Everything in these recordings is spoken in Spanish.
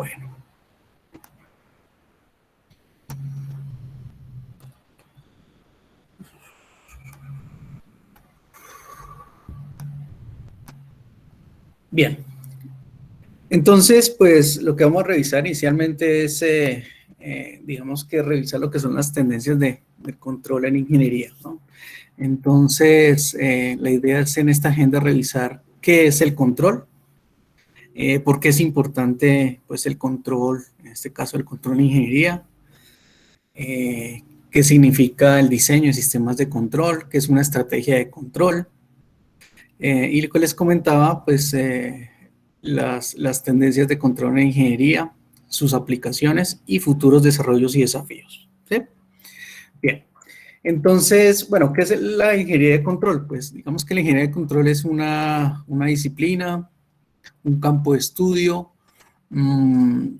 Bueno. Bien. Entonces, pues lo que vamos a revisar inicialmente es, digamos que revisar lo que son las tendencias de control en ingeniería, ¿no? Entonces, la idea es en esta agenda revisar qué es el control, por qué es importante pues, el control, en este caso el control en ingeniería, qué significa el diseño de sistemas de control, qué es una estrategia de control, y lo que les comentaba, pues las tendencias de control en ingeniería, sus aplicaciones y futuros desarrollos y desafíos. ¿Sí? Bien. Entonces, bueno, ¿qué es la ingeniería de control? Pues digamos que la ingeniería de control es una disciplina, un campo de estudio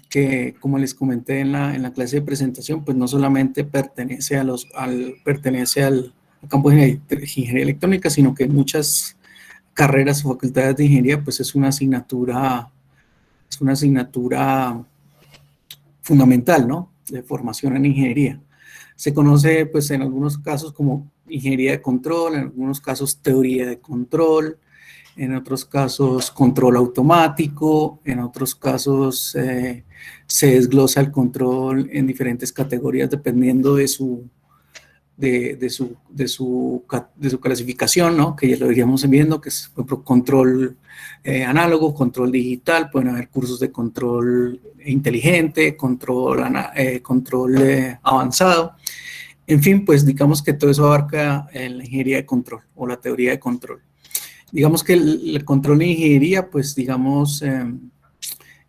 que, como les comenté en la clase de presentación, pues no solamente pertenece pertenece al campo de ingeniería electrónica, sino que muchas carreras o facultades de ingeniería, pues es una asignatura fundamental, ¿no? De formación en ingeniería. Se conoce, pues, en algunos casos como ingeniería de control, en algunos casos teoría de control, en otros casos control automático, en otros casos se desglosa el control en diferentes categorías dependiendo de su clasificación, ¿no? Que ya lo iríamos viendo, que es, por ejemplo, control análogo, control digital, pueden haber cursos de control inteligente, control avanzado. En fin, pues digamos que todo eso abarca la ingeniería de control o la teoría de control. Digamos que el control de ingeniería, pues digamos,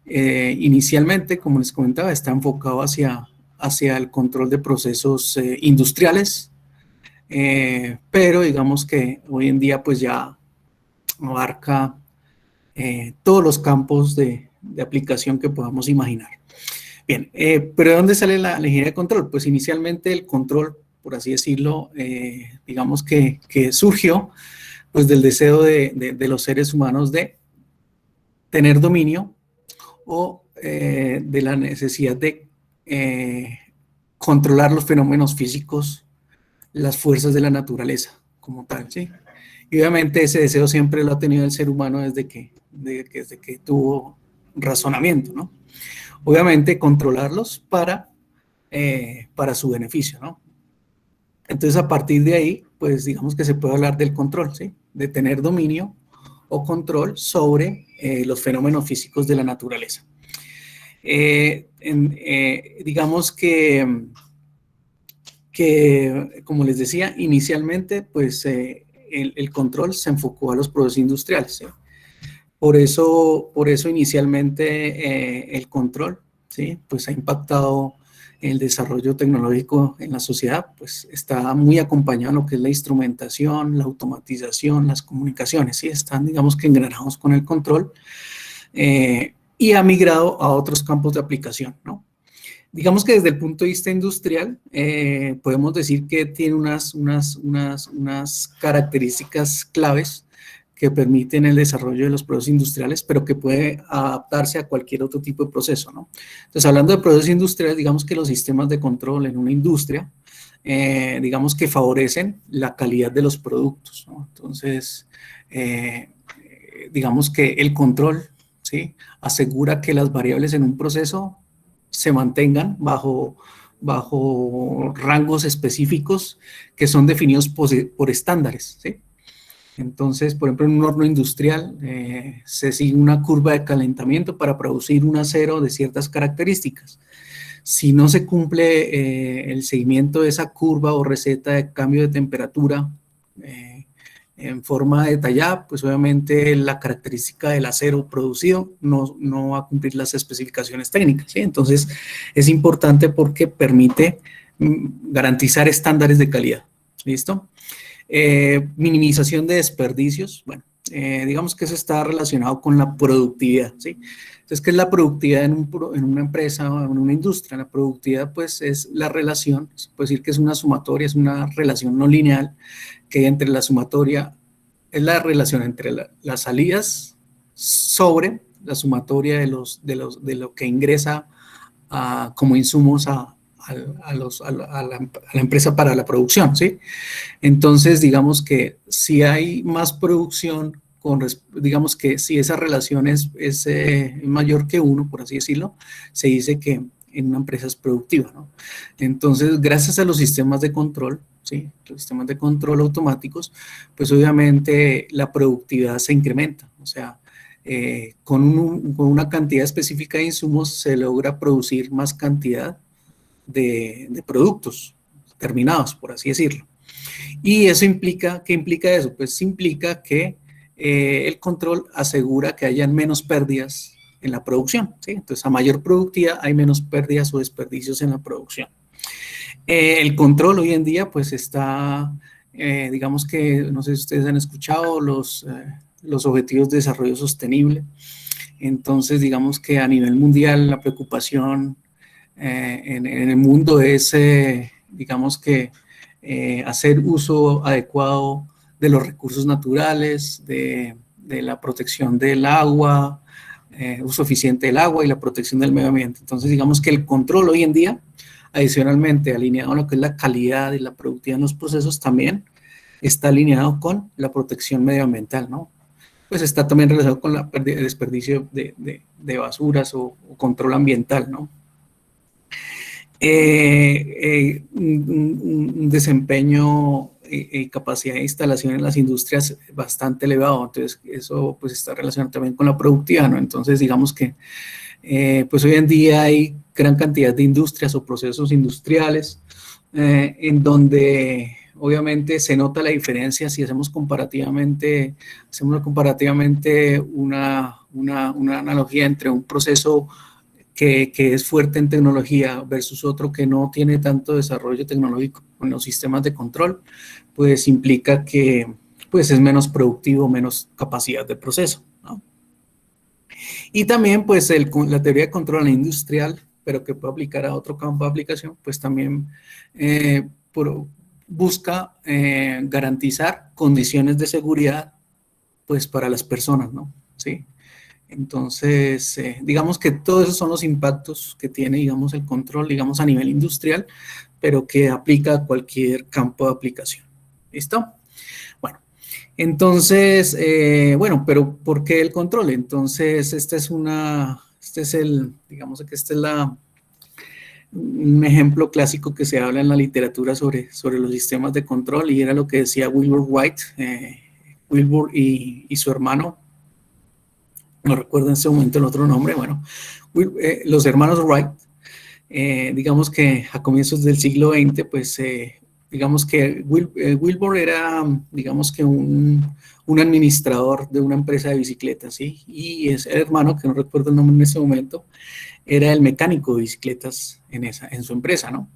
inicialmente, como les comentaba, está enfocado hacia el control de procesos industriales, pero digamos que hoy en día pues ya abarca todos los campos de aplicación que podamos imaginar. Bien, pero ¿de dónde sale la ingeniería de control? Pues inicialmente el control, por así decirlo, digamos que surgió pues del deseo de los seres humanos de tener dominio o de la necesidad de controlar los fenómenos físicos, las fuerzas de la naturaleza como tal, ¿sí? Y obviamente ese deseo siempre lo ha tenido el ser humano desde que tuvo razonamiento, ¿no? Obviamente controlarlos para su beneficio, ¿no? Entonces a partir de ahí, pues digamos que se puede hablar del control, ¿sí? De tener dominio o control sobre los fenómenos físicos de la naturaleza. Digamos que, como les decía, inicialmente, pues el control se enfocó a los procesos industriales, ¿sí? Por eso inicialmente el control, ¿sí? Pues ha impactado el desarrollo tecnológico en la sociedad, pues está muy acompañado en lo que es la instrumentación, la automatización, las comunicaciones, ¿sí? Están, digamos que engranados con el control y ha migrado a otros campos de aplicación, ¿no? Digamos que desde el punto de vista industrial, podemos decir que tiene unas características claves que permiten el desarrollo de los procesos industriales, pero que puede adaptarse a cualquier otro tipo de proceso, ¿no? Entonces, hablando de procesos industriales, digamos que los sistemas de control en una industria, digamos que favorecen la calidad de los productos, ¿no? Entonces, digamos que el control, ¿sí? Asegura que las variables en un proceso se mantengan bajo rangos específicos que son definidos por estándares, ¿sí? Entonces, por ejemplo, en un horno industrial se sigue una curva de calentamiento para producir un acero de ciertas características. Si no se cumple el seguimiento de esa curva o receta de cambio de temperatura en forma detallada, pues obviamente la característica del acero producido no va a cumplir las especificaciones técnicas, ¿sí? Entonces, es importante porque permite garantizar estándares de calidad. ¿Listo? Minimización de desperdicios, bueno, digamos que eso está relacionado con la productividad, ¿sí? Entonces, ¿qué es la productividad en una empresa o en una industria? La productividad, pues, es la relación, se puede decir que es una sumatoria, es una relación no lineal, que hay entre la sumatoria, es la relación entre las salidas sobre la sumatoria de lo que ingresa como insumos a la empresa para la producción, ¿sí? Entonces, digamos que si hay más producción, digamos que si esa relación es mayor que 1, por así decirlo, se dice que en una empresa es productiva, ¿no? Entonces, gracias a los sistemas de control, ¿sí? Los sistemas de control automáticos, pues obviamente la productividad se incrementa, o sea, con una cantidad específica de insumos se logra producir más cantidad de productos terminados, por así decirlo. Y eso implica, ¿qué implica eso? Pues implica que el control asegura que hayan menos pérdidas en la producción, ¿sí? Entonces, a mayor productividad hay menos pérdidas o desperdicios en la producción. El control hoy en día, pues está, digamos que, no sé si ustedes han escuchado los objetivos de desarrollo sostenible. Entonces, digamos que a nivel mundial la preocupación en el mundo es, digamos que, hacer uso adecuado de los recursos naturales, de la protección del agua, uso eficiente del agua y la protección del medio ambiente. Entonces, digamos que el control hoy en día, adicionalmente alineado a lo que es la calidad y la productividad en los procesos, también está alineado con la protección medioambiental, ¿no? Pues está también relacionado con el desperdicio de basuras o control ambiental, ¿no? Un desempeño y capacidad de instalación en las industrias bastante elevado, entonces eso pues está relacionado también con la productividad, ¿no? Entonces digamos que pues hoy en día hay gran cantidad de industrias o procesos industriales en donde obviamente se nota la diferencia si hacemos comparativamente una analogía entre un proceso que es fuerte en tecnología versus otro que no tiene tanto desarrollo tecnológico con los sistemas de control, pues implica que pues es menos productivo, menos capacidad de proceso, ¿no? Y también pues la teoría de control industrial, pero que puede aplicar a otro campo de aplicación, pues también busca garantizar condiciones de seguridad pues para las personas, ¿no? Sí. Entonces, digamos que todos esos son los impactos que tiene, digamos, el control, digamos, a nivel industrial, pero que aplica a cualquier campo de aplicación. ¿Listo? Bueno, entonces, bueno, pero ¿por qué el control? Entonces, digamos que un ejemplo clásico que se habla en la literatura sobre los sistemas de control y era lo que decía Wilbur Wright, Wilbur y su hermano, no recuerdo en ese momento el otro nombre, bueno, los hermanos Wright, digamos que a comienzos del siglo XX, pues digamos que Wilbur era, digamos que un administrador de una empresa de bicicletas, ¿sí? Y ese hermano, que no recuerdo el nombre en ese momento, era el mecánico de bicicletas en su empresa, ¿no?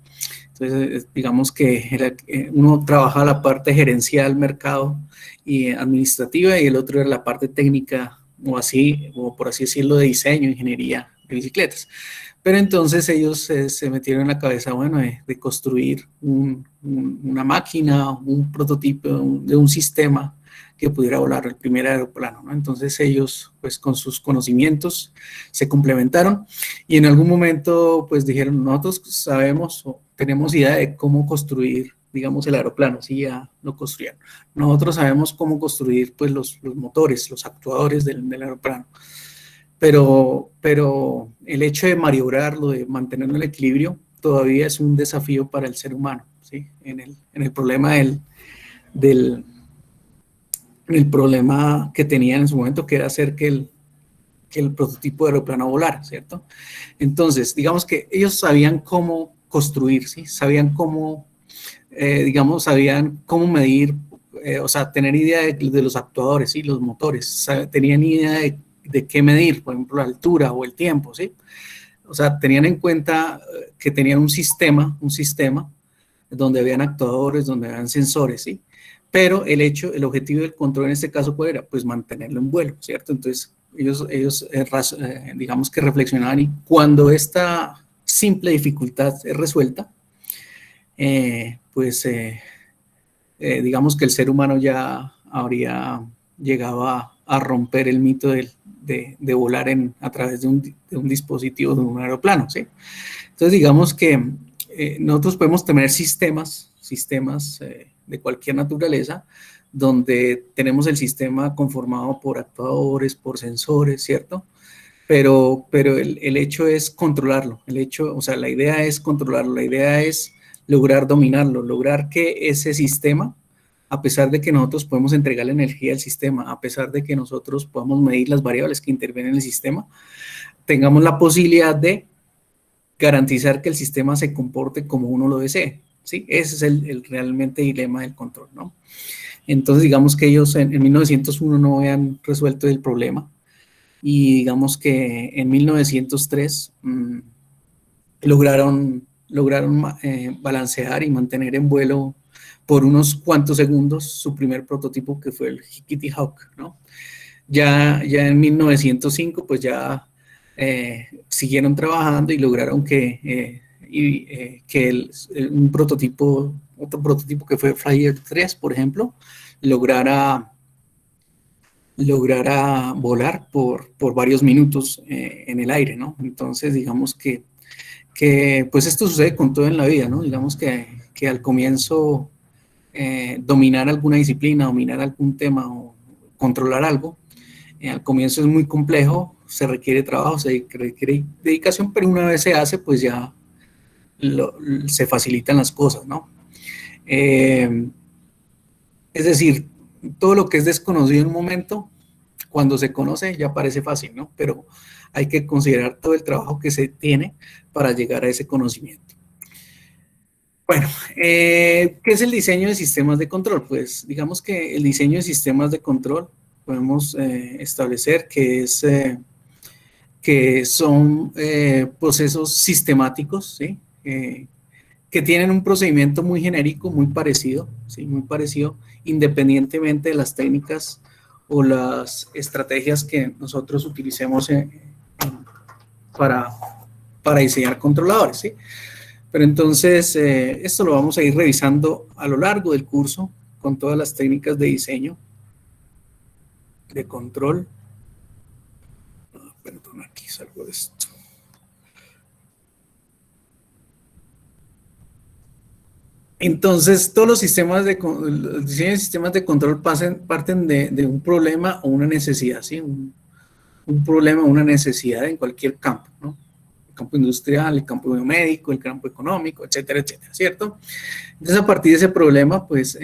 Entonces, digamos que uno trabajaba la parte gerencial, mercado y administrativa, y el otro era la parte técnica, o por así decirlo, de diseño, ingeniería de bicicletas. Pero entonces ellos se metieron en la cabeza, bueno, de construir una máquina, un prototipo de un sistema que pudiera volar el primer aeroplano, ¿no? Entonces ellos, pues con sus conocimientos, se complementaron y en algún momento, pues dijeron, nosotros sabemos o tenemos idea de cómo construir, digamos, el aeroplano, sí, ya lo construyeron. Nosotros sabemos cómo construir, pues, los motores, los actuadores del aeroplano. Pero el hecho de maniobrarlo, de mantener el equilibrio, todavía es un desafío para el ser humano, ¿sí? En el problema del el problema que tenían en su momento, que era hacer que el prototipo de aeroplano volara, ¿cierto? Entonces, digamos que ellos sabían cómo construir, ¿sí? Sabían cómo, digamos, sabían cómo medir, o sea, tener idea de los actuadores, ¿sí? Los motores, tenían idea de qué medir, por ejemplo, la altura o el tiempo, ¿sí? O sea, tenían en cuenta que tenían un sistema donde habían actuadores, donde habían sensores, ¿sí? Pero el objetivo del control en este caso, ¿cuál era? Pues mantenerlo en vuelo, ¿cierto? Entonces, ellos digamos que reflexionaban y cuando esta simple dificultad es resuelta, pues digamos que el ser humano ya habría llegado a romper el mito de volar a través de un dispositivo, de un aeroplano, ¿sí? Entonces, digamos que nosotros podemos tener sistemas de cualquier naturaleza, donde tenemos el sistema conformado por actuadores, por sensores, ¿cierto? Pero el hecho es controlarlo, o sea, la idea es controlarlo, la idea es lograr dominarlo, lograr que ese sistema, a pesar de que nosotros podemos entregar la energía al sistema, a pesar de que nosotros podamos medir las variables que intervienen en el sistema, tengamos la posibilidad de garantizar que el sistema se comporte como uno lo desee, ¿sí? Ese es el realmente dilema del control, ¿no? Entonces, digamos que ellos en 1901 no habían resuelto el problema, y digamos que en 1903 lograron balancear y mantener en vuelo por unos cuantos segundos su primer prototipo, que fue el Kitty Hawk, ¿no? Ya en 1905 pues ya siguieron trabajando y lograron que otro prototipo que fue Flyer 3, por ejemplo, lograra volar por varios minutos en el aire, ¿no? Entonces, digamos que pues esto sucede con todo en la vida, ¿no? Digamos que al comienzo dominar alguna disciplina, dominar algún tema o controlar algo, al comienzo es muy complejo, se requiere trabajo, se requiere dedicación, pero una vez se hace, pues ya se facilitan las cosas, ¿no? Es decir, todo lo que es desconocido en un momento, cuando se conoce ya parece fácil, ¿no? Pero hay que considerar todo el trabajo que se tiene para llegar a ese conocimiento. Bueno, ¿qué es el diseño de sistemas de control? Pues digamos que el diseño de sistemas de control podemos establecer que son procesos sistemáticos, ¿sí? Que tienen un procedimiento muy genérico, muy parecido, ¿sí? Muy parecido, independientemente de las técnicas o las estrategias que nosotros utilicemos para diseñar controladores, ¿sí? Pero entonces, esto lo vamos a ir revisando a lo largo del curso con todas las técnicas de diseño, de control. Perdón, aquí salgo de esto. Entonces, todos los sistemas el diseño de sistemas de control parten de un problema o una necesidad, ¿sí? Un problema o una necesidad en cualquier campo, ¿no? El campo industrial, el campo biomédico, el campo económico, etcétera, etcétera, ¿cierto? Entonces, a partir de ese problema, pues,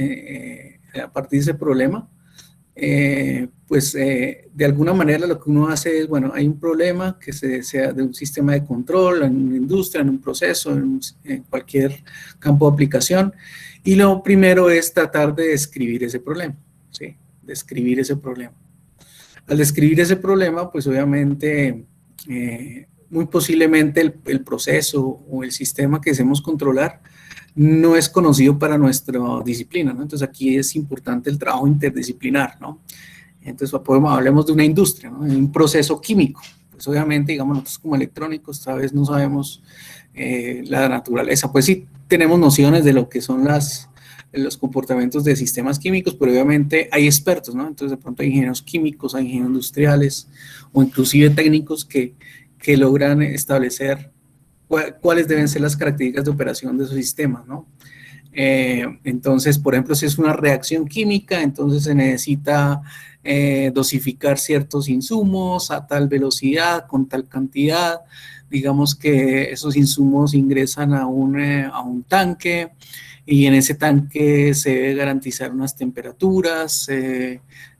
de alguna manera lo que uno hace es, bueno, hay un problema que sea de un sistema de control, en una industria, en un proceso, en cualquier campo de aplicación, y lo primero es tratar de describir ese problema, ¿sí? Describir ese problema. Al describir ese problema, pues obviamente, muy posiblemente el proceso o el sistema que deseemos controlar no es conocido para nuestra disciplina, ¿no? Entonces aquí es importante el trabajo interdisciplinar, ¿no? Entonces hablemos de una industria, ¿no? Un proceso químico. Pues obviamente, digamos, nosotros como electrónicos tal vez no sabemos la naturaleza, pues sí tenemos nociones de lo que son los comportamientos de sistemas químicos, pero obviamente hay expertos, ¿no? Entonces de pronto hay ingenieros químicos, hay ingenieros industriales o inclusive técnicos que logran establecer cuáles deben ser las características de operación de esos sistemas, ¿no? Entonces, por ejemplo, si es una reacción química, entonces se necesita dosificar ciertos insumos a tal velocidad, con tal cantidad. Digamos que esos insumos ingresan a un tanque y en ese tanque se debe garantizar unas temperaturas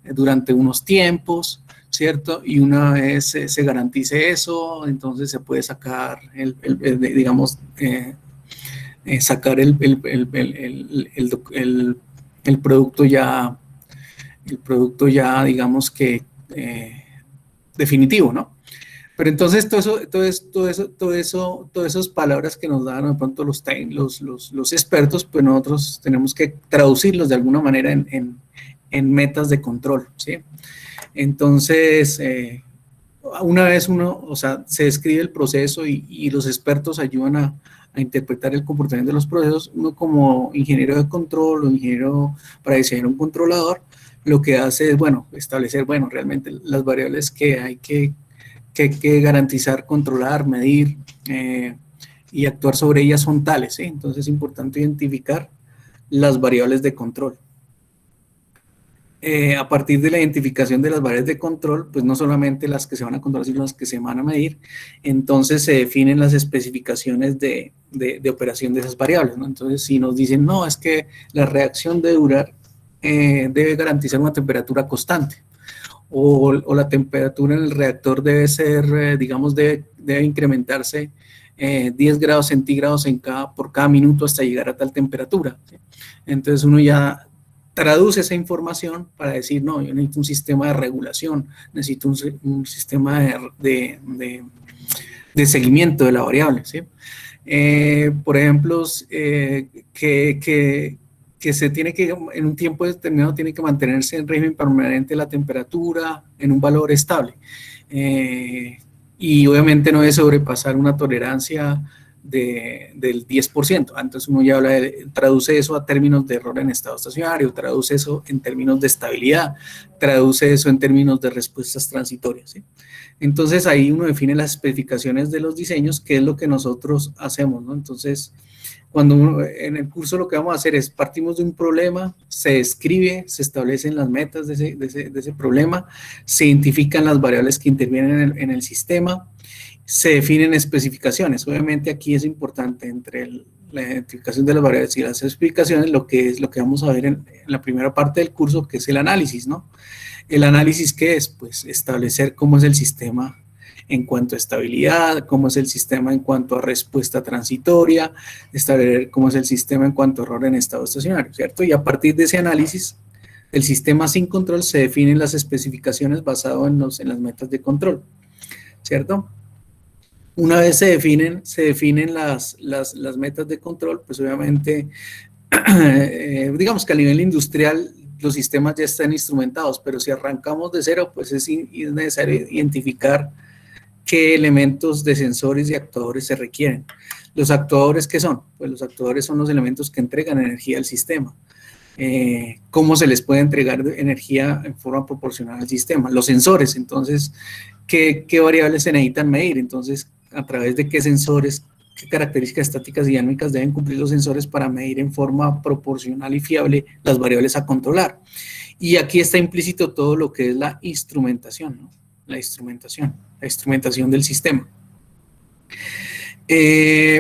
durante unos tiempos, ¿cierto? Y una vez se garantice eso, entonces se puede sacar, sacar el producto ya, digamos que definitivo, ¿no? Pero entonces todas esas palabras que nos dan de pronto los expertos, pues nosotros tenemos que traducirlos de alguna manera en metas de control, ¿sí? Entonces, una vez se describe el proceso y los expertos ayudan a interpretar el comportamiento de los procesos, uno como ingeniero de control o ingeniero para diseñar un controlador, lo que hace es, bueno, establecer, bueno, realmente las variables que hay que garantizar, controlar, medir y actuar sobre ellas son tales, ¿sí? Entonces es importante identificar las variables de control. A partir de la identificación de las variables de control, pues no solamente las que se van a controlar, sino las que se van a medir, entonces se definen las especificaciones de operación de esas variables, ¿no? Entonces, si nos dicen, no, es que la reacción debe durar, debe garantizar una temperatura constante, o la temperatura en el reactor debe ser, digamos, debe incrementarse 10 grados centígrados por cada minuto hasta llegar a tal temperatura, ¿sí? Entonces uno ya traduce esa información para decir, no, yo necesito un sistema de regulación, necesito un sistema de seguimiento de la variable, ¿sí? Por ejemplo, que se tiene que, en un tiempo determinado, tiene que mantenerse en régimen permanente la temperatura en un valor estable. Y obviamente no debe sobrepasar una tolerancia del 10%. Entonces uno ya traduce eso a términos de error en estado estacionario, traduce eso en términos de estabilidad, traduce eso en términos de respuestas transitorias, ¿sí? Entonces ahí uno define las especificaciones de los diseños, que es lo que nosotros hacemos, ¿no? Entonces, en el curso lo que vamos a hacer es, partimos de un problema, se describe, se establecen las metas de ese problema, se identifican las variables que intervienen en el sistema, se definen especificaciones. Obviamente aquí es importante entre la identificación de las variables y las especificaciones, lo que vamos a ver en la primera parte del curso, que es el análisis, ¿no? ¿El análisis qué es? Pues establecer cómo es el sistema en cuanto a estabilidad, cómo es el sistema en cuanto a respuesta transitoria, establecer cómo es el sistema en cuanto a error en estado estacionario, ¿cierto? Y a partir de ese análisis del sistema sin control se definen las especificaciones basadas en las metas de control, ¿cierto? Una vez se definen las metas de control, pues obviamente, digamos que a nivel industrial los sistemas ya están instrumentados, pero si arrancamos de cero, pues es necesario identificar qué elementos de sensores y actuadores se requieren. ¿Los actuadores qué son? Pues los actuadores son los elementos que entregan energía al sistema. ¿Cómo se les puede entregar energía en forma proporcional al sistema? Los sensores, entonces, ¿qué variables se necesitan medir? Entonces, ¿a través de qué sensores, qué características estáticas y dinámicas deben cumplir los sensores para medir en forma proporcional y fiable las variables a controlar? Y aquí está implícito todo lo que es la instrumentación, ¿no? La instrumentación del sistema.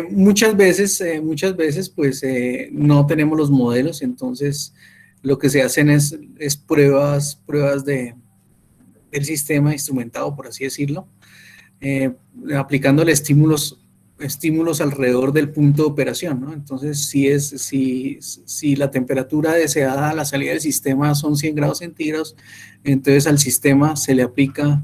Muchas veces pues no tenemos los modelos, entonces lo que se hacen es pruebas del sistema instrumentado, por así decirlo, aplicándole estímulos alrededor del punto de operación, ¿no? Entonces, si la temperatura deseada a la salida del sistema son 100 grados centígrados, entonces al sistema se le aplica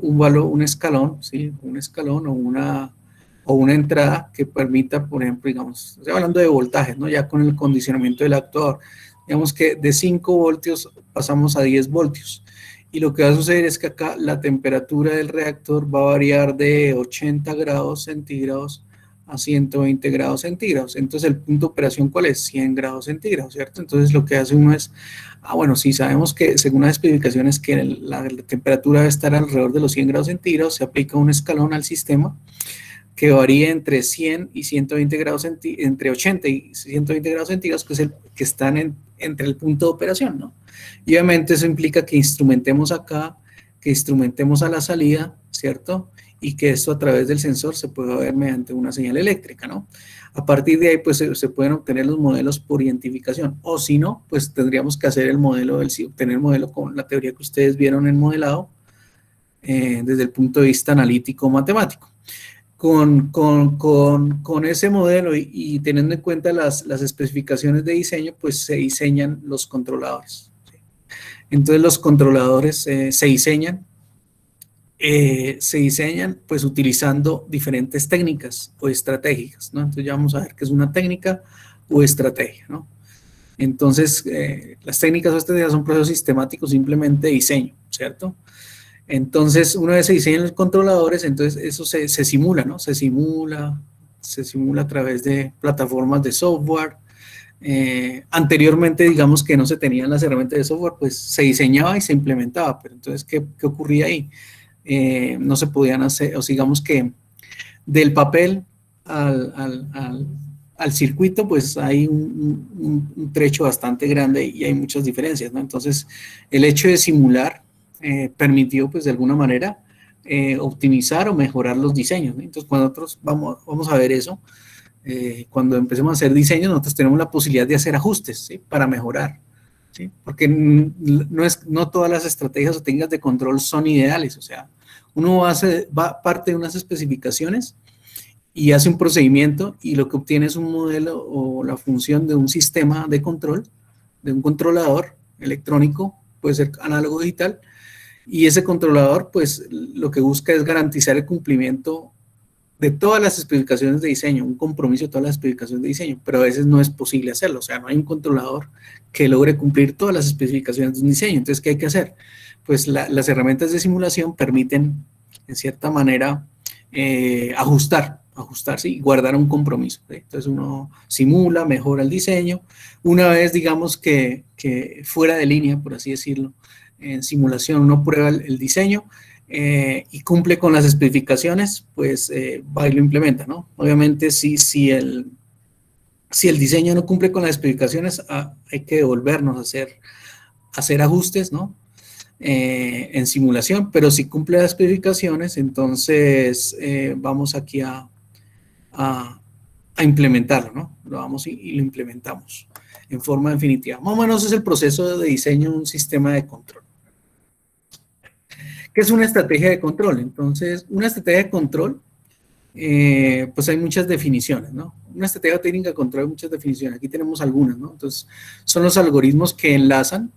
un escalón, ¿sí? Un escalón o una entrada que permita, por ejemplo, digamos, estoy hablando de voltajes, ¿no? Ya con el condicionamiento del actuador, digamos que de 5 voltios pasamos a 10 voltios. Y lo que va a suceder es que acá la temperatura del reactor va a variar de 80 grados centígrados a 120 grados centígrados. Entonces, el punto de operación, ¿cuál es? 100 grados centígrados, ¿cierto? Entonces, lo que hace uno es, bueno, sí sabemos que según las especificaciones que la temperatura debe estar alrededor de los 100 grados centígrados, se aplica un escalón al sistema que varía entre 100 y 120 grados centígrados, entre 80 y 120 grados centígrados, que están entre el punto de operación, ¿no? Y obviamente eso implica que instrumentemos acá, que instrumentemos a la salida, ¿cierto? Y que esto a través del sensor se pueda ver mediante una señal eléctrica, ¿no? A partir de ahí, pues se pueden obtener los modelos por identificación, o si no, pues tendríamos que hacer obtener el modelo con la teoría que ustedes vieron en modelado, desde el punto de vista analítico matemático. Con ese modelo y teniendo en cuenta las especificaciones de diseño, pues se diseñan los controladores, ¿sí? Entonces los controladores se diseñan pues utilizando diferentes técnicas o estrategias, ¿no? Entonces ya vamos a ver qué es una técnica o estrategia, ¿no? Entonces las técnicas o estrategias son procesos sistemáticos simplemente de diseño, ¿cierto? Entonces, una vez se diseñan los controladores, entonces eso se simula, ¿no? Se simula a través de plataformas de software, Anteriormente, digamos que no se tenían las herramientas de software, pues se diseñaba y se implementaba, pero entonces, ¿qué ocurría ahí? No se podían hacer, o digamos que del papel al, al, al, al circuito, pues hay un trecho bastante grande y hay muchas diferencias, ¿no? Entonces, el hecho de simular permitió, pues, de alguna manera, optimizar o mejorar los diseños, ¿no? Entonces, cuando nosotros vamos a ver eso, cuando empecemos a hacer diseños, nosotros tenemos la posibilidad de hacer ajustes, ¿sí? Para mejorar, ¿sí? Porque no todas las estrategias o técnicas de control son ideales, o sea, uno parte de unas especificaciones y hace un procedimiento y lo que obtiene es un modelo o la función de un sistema de control, de un controlador electrónico, puede ser análogo o digital, y ese controlador pues lo que busca es garantizar el cumplimiento de todas las especificaciones de diseño, un compromiso de todas las especificaciones de diseño, pero a veces no es posible hacerlo, o sea, no hay un controlador que logre cumplir todas las especificaciones de un diseño. Entonces, ¿qué hay que hacer? Pues las herramientas de simulación permiten, en cierta manera, ajustarse y guardar un compromiso, ¿sí? Entonces uno simula, mejora el diseño. Una vez, digamos que fuera de línea, por así decirlo, en simulación uno prueba el diseño, y cumple con las especificaciones, pues va y lo implementa, ¿no? Obviamente, si el diseño no cumple con las especificaciones, hay que devolvernos a hacer ajustes, ¿no? En simulación, pero si cumple las especificaciones, entonces vamos aquí a, a implementarlo, ¿no? Lo vamos y lo implementamos en forma definitiva. Más o menos es el proceso de diseño de un sistema de control. ¿Qué es una estrategia de control? Entonces, una estrategia de control, pues hay muchas definiciones, ¿no? Una estrategia técnica de control hay muchas definiciones. Aquí tenemos algunas, ¿no? Entonces, son los algoritmos que enlazan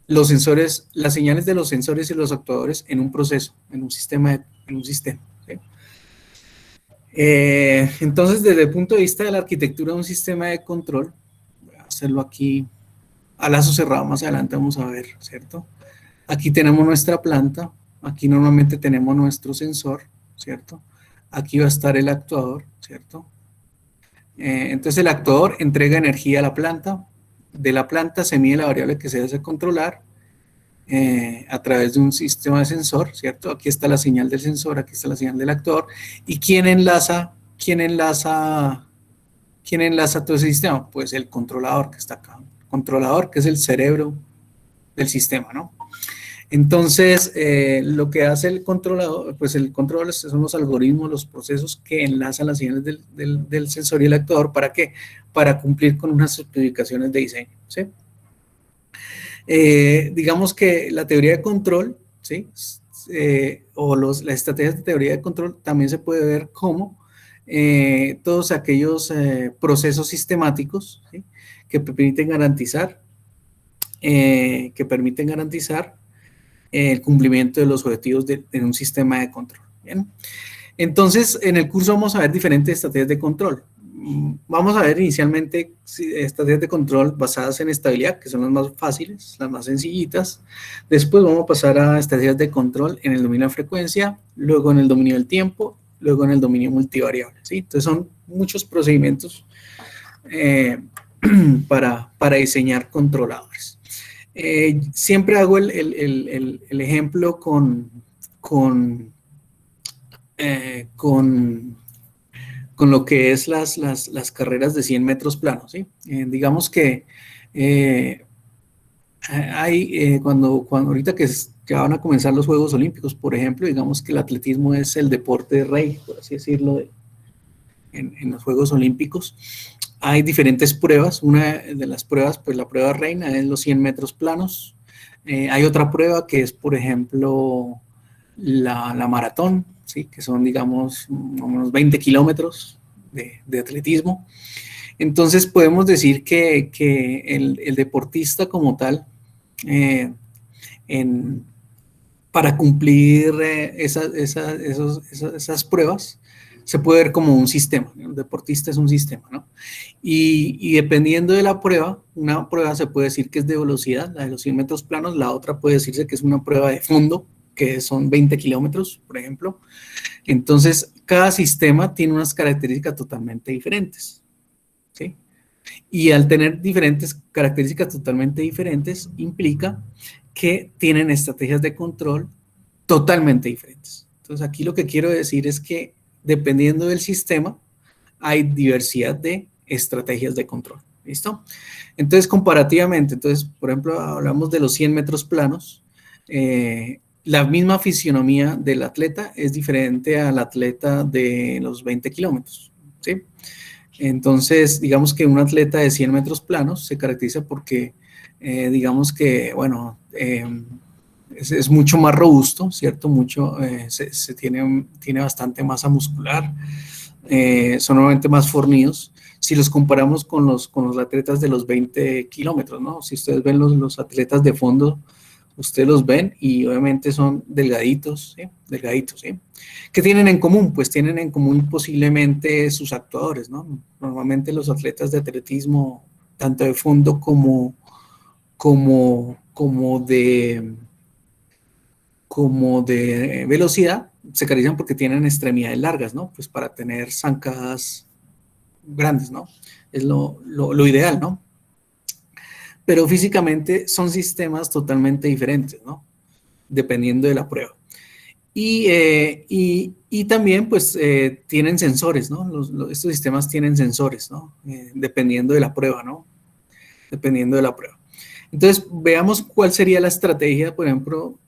los sensores, las señales de los sensores y los actuadores en un proceso, en un sistema. ¿Sí? Entonces, desde el punto de vista de la arquitectura de un sistema de control, voy a hacerlo aquí a lazo cerrado, más adelante vamos a ver, ¿cierto? Aquí tenemos nuestra planta, aquí normalmente tenemos nuestro sensor, ¿cierto? Aquí va a estar el actuador, ¿cierto? Entonces el actuador entrega energía a la planta, de la planta se mide la variable que se debe controlar a través de un sistema de sensor, ¿cierto? Aquí está la señal del sensor, aquí está la señal del actuador, y quién enlaza todo ese sistema? Pues el controlador que está acá, controlador que es el cerebro del sistema, ¿no? Entonces, lo que hace el controlador, pues el controlador son los algoritmos, los procesos que enlazan las señales del sensor y el actuador. ¿Para qué? Para cumplir con unas especificaciones de diseño, ¿sí? Digamos que la teoría de control, ¿sí? Las estrategias de teoría de control también se puede ver como todos aquellos procesos sistemáticos, ¿sí? Que permiten garantizar el cumplimiento de los objetivos de un sistema de control. ¿Bien? Entonces, en el curso vamos a ver diferentes estrategias de control. Vamos a ver inicialmente estrategias de control basadas en estabilidad, que son las más fáciles, las más sencillitas. Después vamos a pasar a estrategias de control en el dominio de frecuencia, luego en el dominio del tiempo, luego en el dominio multivariable, ¿sí? Entonces son muchos procedimientos para diseñar controladores. Siempre hago el ejemplo con lo que es las carreras de 100 metros planos, ¿sí? Digamos que cuando ahorita que van a comenzar los Juegos Olímpicos, por ejemplo, digamos que el atletismo es el deporte rey, por así decirlo, en los Juegos Olímpicos. Hay diferentes pruebas. Una de las pruebas, pues la prueba reina es los 100 metros planos. Hay otra prueba que es, por ejemplo, la maratón, ¿sí? Que son, digamos, unos 20 kilómetros de atletismo. Entonces podemos decir que el deportista como tal, para cumplir esas pruebas, se puede ver como un sistema. El deportista es un sistema, ¿no? Y dependiendo de la prueba, una prueba se puede decir que es de velocidad, la de los 100 metros planos, la otra puede decirse que es una prueba de fondo, que son 20 kilómetros, por ejemplo. Entonces, cada sistema tiene unas características totalmente diferentes, ¿sí? Y al tener diferentes características totalmente diferentes, implica que tienen estrategias de control totalmente diferentes. Entonces, aquí lo que quiero decir es que dependiendo del sistema, hay diversidad de estrategias de control. ¿Listo? Entonces, comparativamente, entonces, por ejemplo, hablamos de los 100 metros planos, la misma fisionomía del atleta es diferente al atleta de los 20 kilómetros, ¿sí? Entonces, digamos que un atleta de 100 metros planos se caracteriza porque, digamos que, bueno, es mucho más robusto, ¿cierto? Tiene bastante masa muscular, son normalmente más fornidos. Si los comparamos con los atletas de los 20 kilómetros, ¿no? Si ustedes ven los atletas de fondo, ustedes los ven y obviamente son delgaditos, ¿sí? Delgaditos, ¿sí? ¿Qué tienen en común? Pues tienen en común posiblemente sus actuadores, ¿no? Normalmente los atletas de atletismo, tanto de fondo como de velocidad, se caracterizan porque tienen extremidades largas, ¿no? Pues para tener zancadas grandes, ¿no? Es lo ideal, ¿no? Pero físicamente son sistemas totalmente diferentes, ¿no? Dependiendo de la prueba. Y también, pues, tienen sensores, ¿no? Estos sistemas tienen sensores, ¿no? Dependiendo de la prueba, ¿no? Dependiendo de la prueba. Entonces, veamos cuál sería la estrategia, por ejemplo,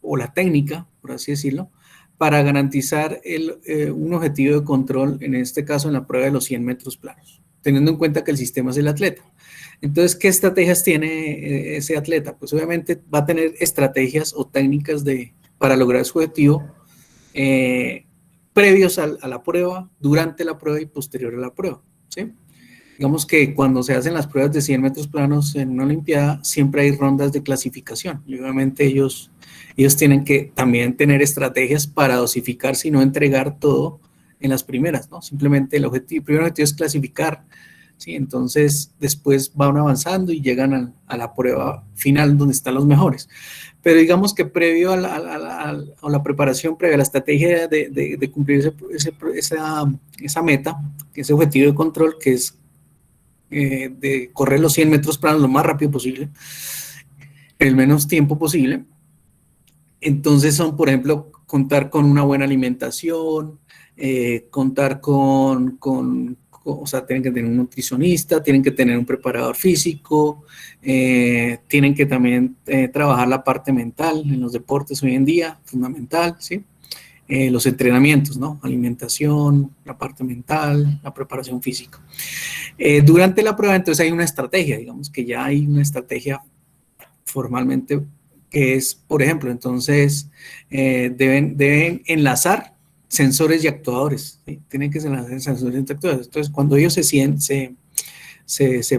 o la técnica, por así decirlo, para garantizar un objetivo de control, en este caso en la prueba de los 100 metros planos, teniendo en cuenta que el sistema es el atleta. Entonces, ¿qué estrategias tiene ese atleta? Pues obviamente va a tener estrategias o técnicas para lograr su objetivo previos a la prueba, durante la prueba y posterior a la prueba, ¿sí? Digamos que cuando se hacen las pruebas de 100 metros planos en una olimpiada, siempre hay rondas de clasificación y obviamente ellos tienen que también tener estrategias para dosificarse y no entregar todo en las primeras, ¿no? Simplemente el primer objetivo es clasificar, ¿sí? Entonces después van avanzando y llegan a la prueba final donde están los mejores. Pero digamos que previo a la preparación, previa a la estrategia de cumplir esa meta, ese objetivo de control que es de correr los 100 metros planos lo más rápido posible, el menos tiempo posible. Entonces son, por ejemplo, contar con una buena alimentación, contar o sea, tienen que tener un nutricionista, tienen que tener un preparador físico, tienen que también trabajar la parte mental en los deportes hoy en día, fundamental, ¿sí? Los entrenamientos, ¿no? Alimentación, la parte mental, la preparación física. Durante la prueba, entonces hay una estrategia, digamos que ya hay una estrategia formalmente que es, por ejemplo, entonces deben enlazar sensores y actuadores, ¿sí? Tienen que enlazar sensores y actuadores. Entonces, cuando ellos se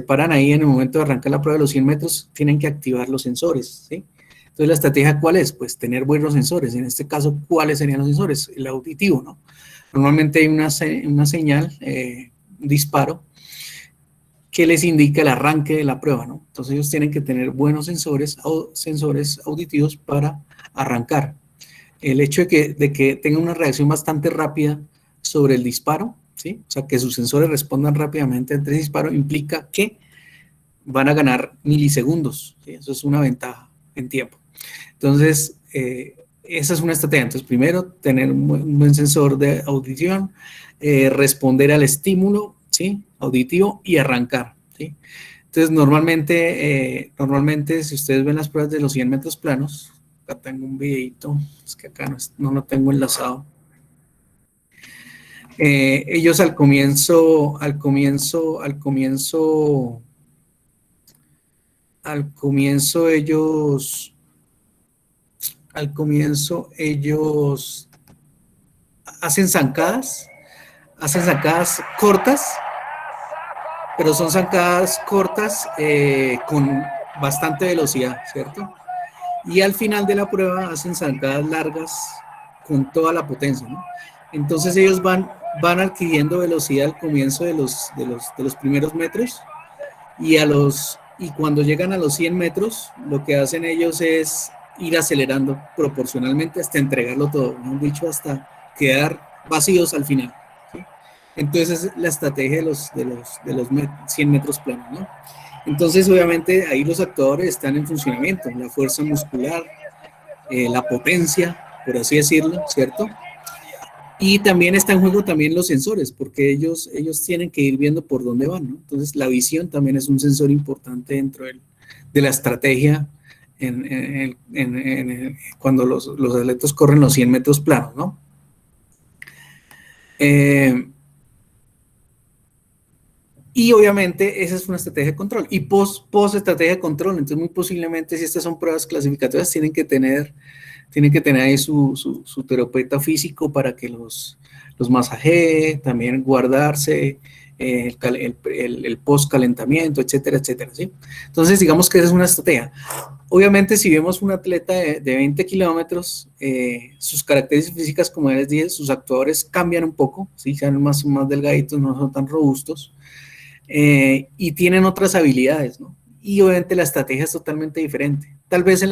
paran ahí en el momento de arrancar la prueba de los 100 metros, tienen que activar los sensores, ¿sí? Entonces, ¿la estrategia cuál es? Pues tener buenos sensores. En este caso, ¿cuáles serían los sensores? El auditivo, ¿no? Normalmente hay una señal, un disparo, que les indica el arranque de la prueba, ¿no? Entonces ellos tienen que tener buenos sensores auditivos para arrancar. El hecho de que tengan una reacción bastante rápida sobre el disparo, ¿sí? O sea, que sus sensores respondan rápidamente ante el disparo implica que van a ganar milisegundos, ¿sí? Eso es una ventaja en tiempo. Entonces, esa es una estrategia. Entonces, primero, tener un buen sensor de audición, responder al estímulo, ¿sí? Auditivo y arrancar, ¿sí? Entonces, normalmente, si ustedes ven las pruebas de los 100 metros planos, acá tengo un videito, es que acá no lo tengo enlazado. Ellos al comienzo ellos hacen zancadas cortas, pero son zancadas cortas con bastante velocidad, ¿cierto? Y al final de la prueba hacen zancadas largas con toda la potencia, ¿no? Entonces ellos van adquiriendo velocidad al comienzo de los primeros metros y cuando llegan a los 100 metros, lo que hacen ellos es ir acelerando proporcionalmente hasta entregarlo todo, ¿no? Dicho, hasta quedar vacíos al final, ¿sí? Entonces, es la estrategia de los 100 metros planos, ¿no? Entonces, obviamente, ahí los actuadores están en funcionamiento, la fuerza muscular, la potencia, por así decirlo, ¿cierto? Y también está en juego también los sensores, porque ellos tienen que ir viendo por dónde van, ¿no? Entonces, la visión también es un sensor importante dentro de la estrategia cuando los atletas corren los 100 metros planos, ¿no? Y obviamente esa es una estrategia de control. Y post estrategia de control, entonces muy posiblemente si estas son pruebas clasificatorias, tienen que tener ahí su terapeuta físico para que los masajee, también guardarse el post calentamiento, etcétera, etcétera, ¿sí? Entonces digamos que esa es una estrategia. Obviamente si vemos un atleta de 20 kilómetros, sus características físicas, como ya les dije, sus actuadores cambian un poco, ¿sí? Sean más delgaditos, no son tan robustos. Y tienen otras habilidades, ¿no? Y obviamente la estrategia es totalmente diferente. Tal vez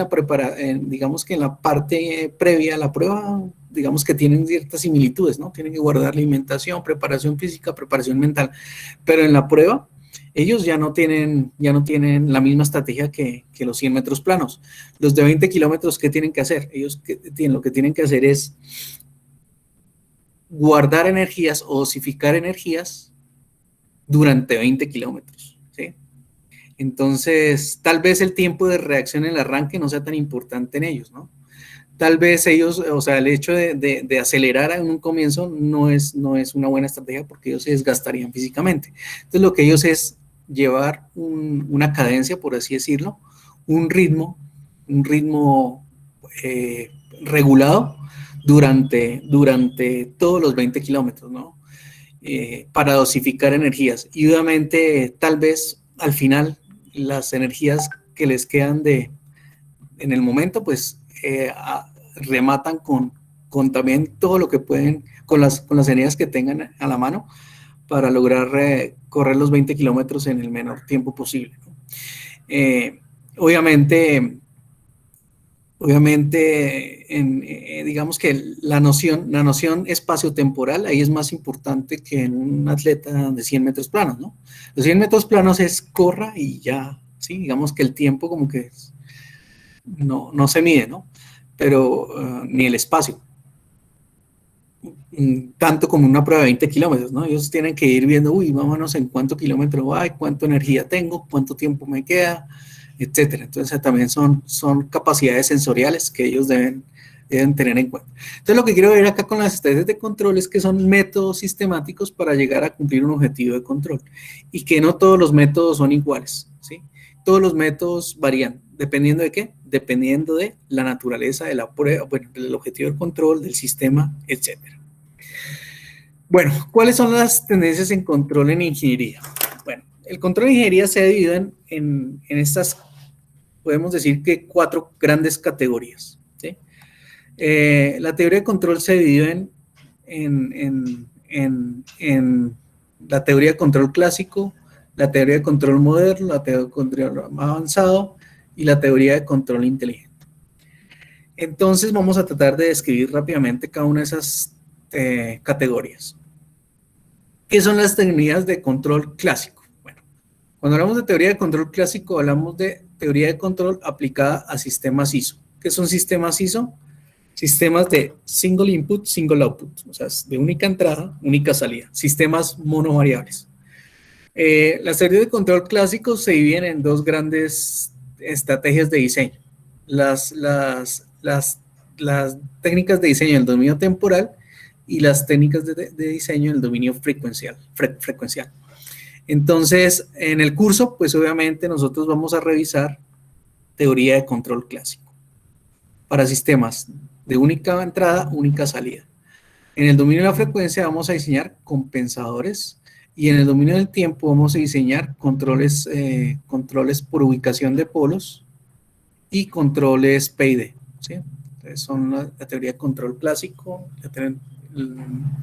digamos que en la parte previa a la prueba, digamos que tienen ciertas similitudes, ¿no? Tienen que guardar alimentación, preparación física, preparación mental, pero en la prueba ellos ya no tienen la misma estrategia que los 100 metros planos. Los de 20 kilómetros, ¿qué tienen que hacer? Ellos lo que tienen que hacer es guardar energías o dosificar energías durante 20 kilómetros, ¿sí? Entonces, tal vez el tiempo de reacción en el arranque no sea tan importante en ellos, ¿no? Tal vez ellos, o sea, el hecho de acelerar en un comienzo no es una buena estrategia porque ellos se desgastarían físicamente. Entonces, lo que ellos es llevar una cadencia, por así decirlo, un ritmo regulado durante todos los 20 kilómetros, ¿no? Para dosificar energías. Y obviamente, tal vez al final, las energías que les quedan en el momento, pues rematan con también todo lo que pueden, con las energías que tengan a la mano para lograr correr los 20 kilómetros en el menor tiempo posible, ¿no? Eh, obviamente, digamos que la noción espacio-temporal ahí es más importante que en un atleta de 100 metros planos, ¿no? Los 100 metros planos es corra y ya, ¿sí? Digamos que el tiempo como que no se mide, ¿no? Pero ni el espacio, tanto como una prueba de 20 kilómetros, ¿no? Ellos tienen que ir viendo, uy, vámonos en cuánto kilómetro voy, cuánta energía tengo, cuánto tiempo me queda, etcétera. Entonces también son capacidades sensoriales que ellos deben tener en cuenta. Entonces lo que quiero ver acá con las estrategias de control es que son métodos sistemáticos para llegar a cumplir un objetivo de control y que no todos los métodos son iguales, ¿sí? Todos los métodos varían. ¿Dependiendo de qué? Dependiendo de la naturaleza de la prueba, bueno, del objetivo de control, del sistema, etcétera. Bueno, ¿cuáles son las tendencias en control en ingeniería? Bueno, el control en ingeniería se ha dividido en estas, podemos decir que 4 grandes categorías, ¿sí? La teoría de control se dividió en la teoría de control clásico, la teoría de control moderno, la teoría de control más avanzado y la teoría de control inteligente. Entonces vamos a tratar de describir rápidamente cada una de esas categorías. ¿Qué son las técnicas de control clásico? Bueno, cuando hablamos de teoría de control clásico, hablamos de teoría de control aplicada a sistemas ISO. ¿Qué son sistemas ISO? Sistemas de single input, single output, o sea, de única entrada, única salida. Sistemas monovariables. Las teorías de control clásicos se dividen en 2 grandes estrategias de diseño. Las técnicas de diseño del dominio temporal y las técnicas de diseño del dominio frecuencial. Entonces, en el curso, pues obviamente nosotros vamos a revisar teoría de control clásico para sistemas de única entrada, única salida. En el dominio de la frecuencia vamos a diseñar compensadores y en el dominio del tiempo vamos a diseñar controles por ubicación de polos y controles PID, ¿sí? Entonces son la teoría de control clásico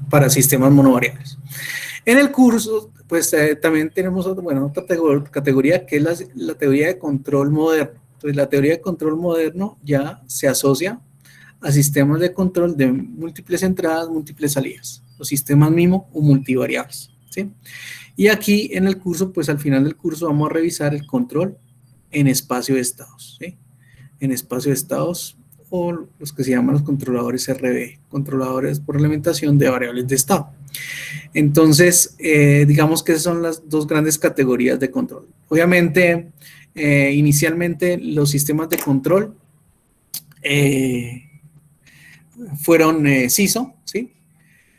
para sistemas monovariables. En el curso, pues también tenemos otra categoría que es la teoría de control moderno. Entonces la teoría de control moderno ya se asocia a sistemas de control de múltiples entradas, múltiples salidas. los sistemas MIMO o multivariables, ¿sí? Y aquí en el curso, pues al final del curso vamos a revisar el control en espacio de estados, ¿sí? En espacio de estados o los que se llaman los controladores RB, controladores por alimentación de variables de estado. Entonces, digamos que esas son las dos grandes categorías de control. Obviamente, inicialmente los sistemas de control fueron CISO, ¿sí?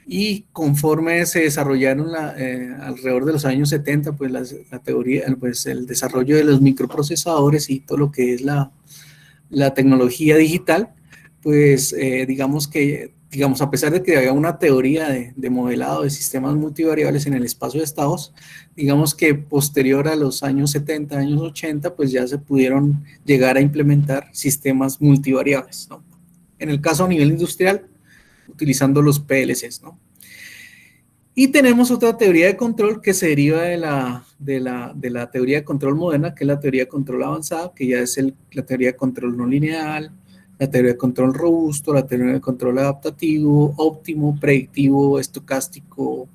Y conforme se desarrollaron alrededor de los años 70, pues la teoría, pues el desarrollo de los microprocesadores y todo lo que es la tecnología digital, pues digamos a pesar de que había una teoría de modelado de sistemas multivariables en el espacio de estados, digamos que posterior a los años 70, años 80, pues ya se pudieron llegar a implementar sistemas multivariables, ¿no? En el caso a nivel industrial, utilizando los PLCs, ¿no? Y tenemos otra teoría de control que se deriva de la teoría de control moderna, que es la teoría de control avanzada, que ya es la teoría de control no lineal, la teoría de control robusto, la teoría de control adaptativo, óptimo, predictivo, estocástico,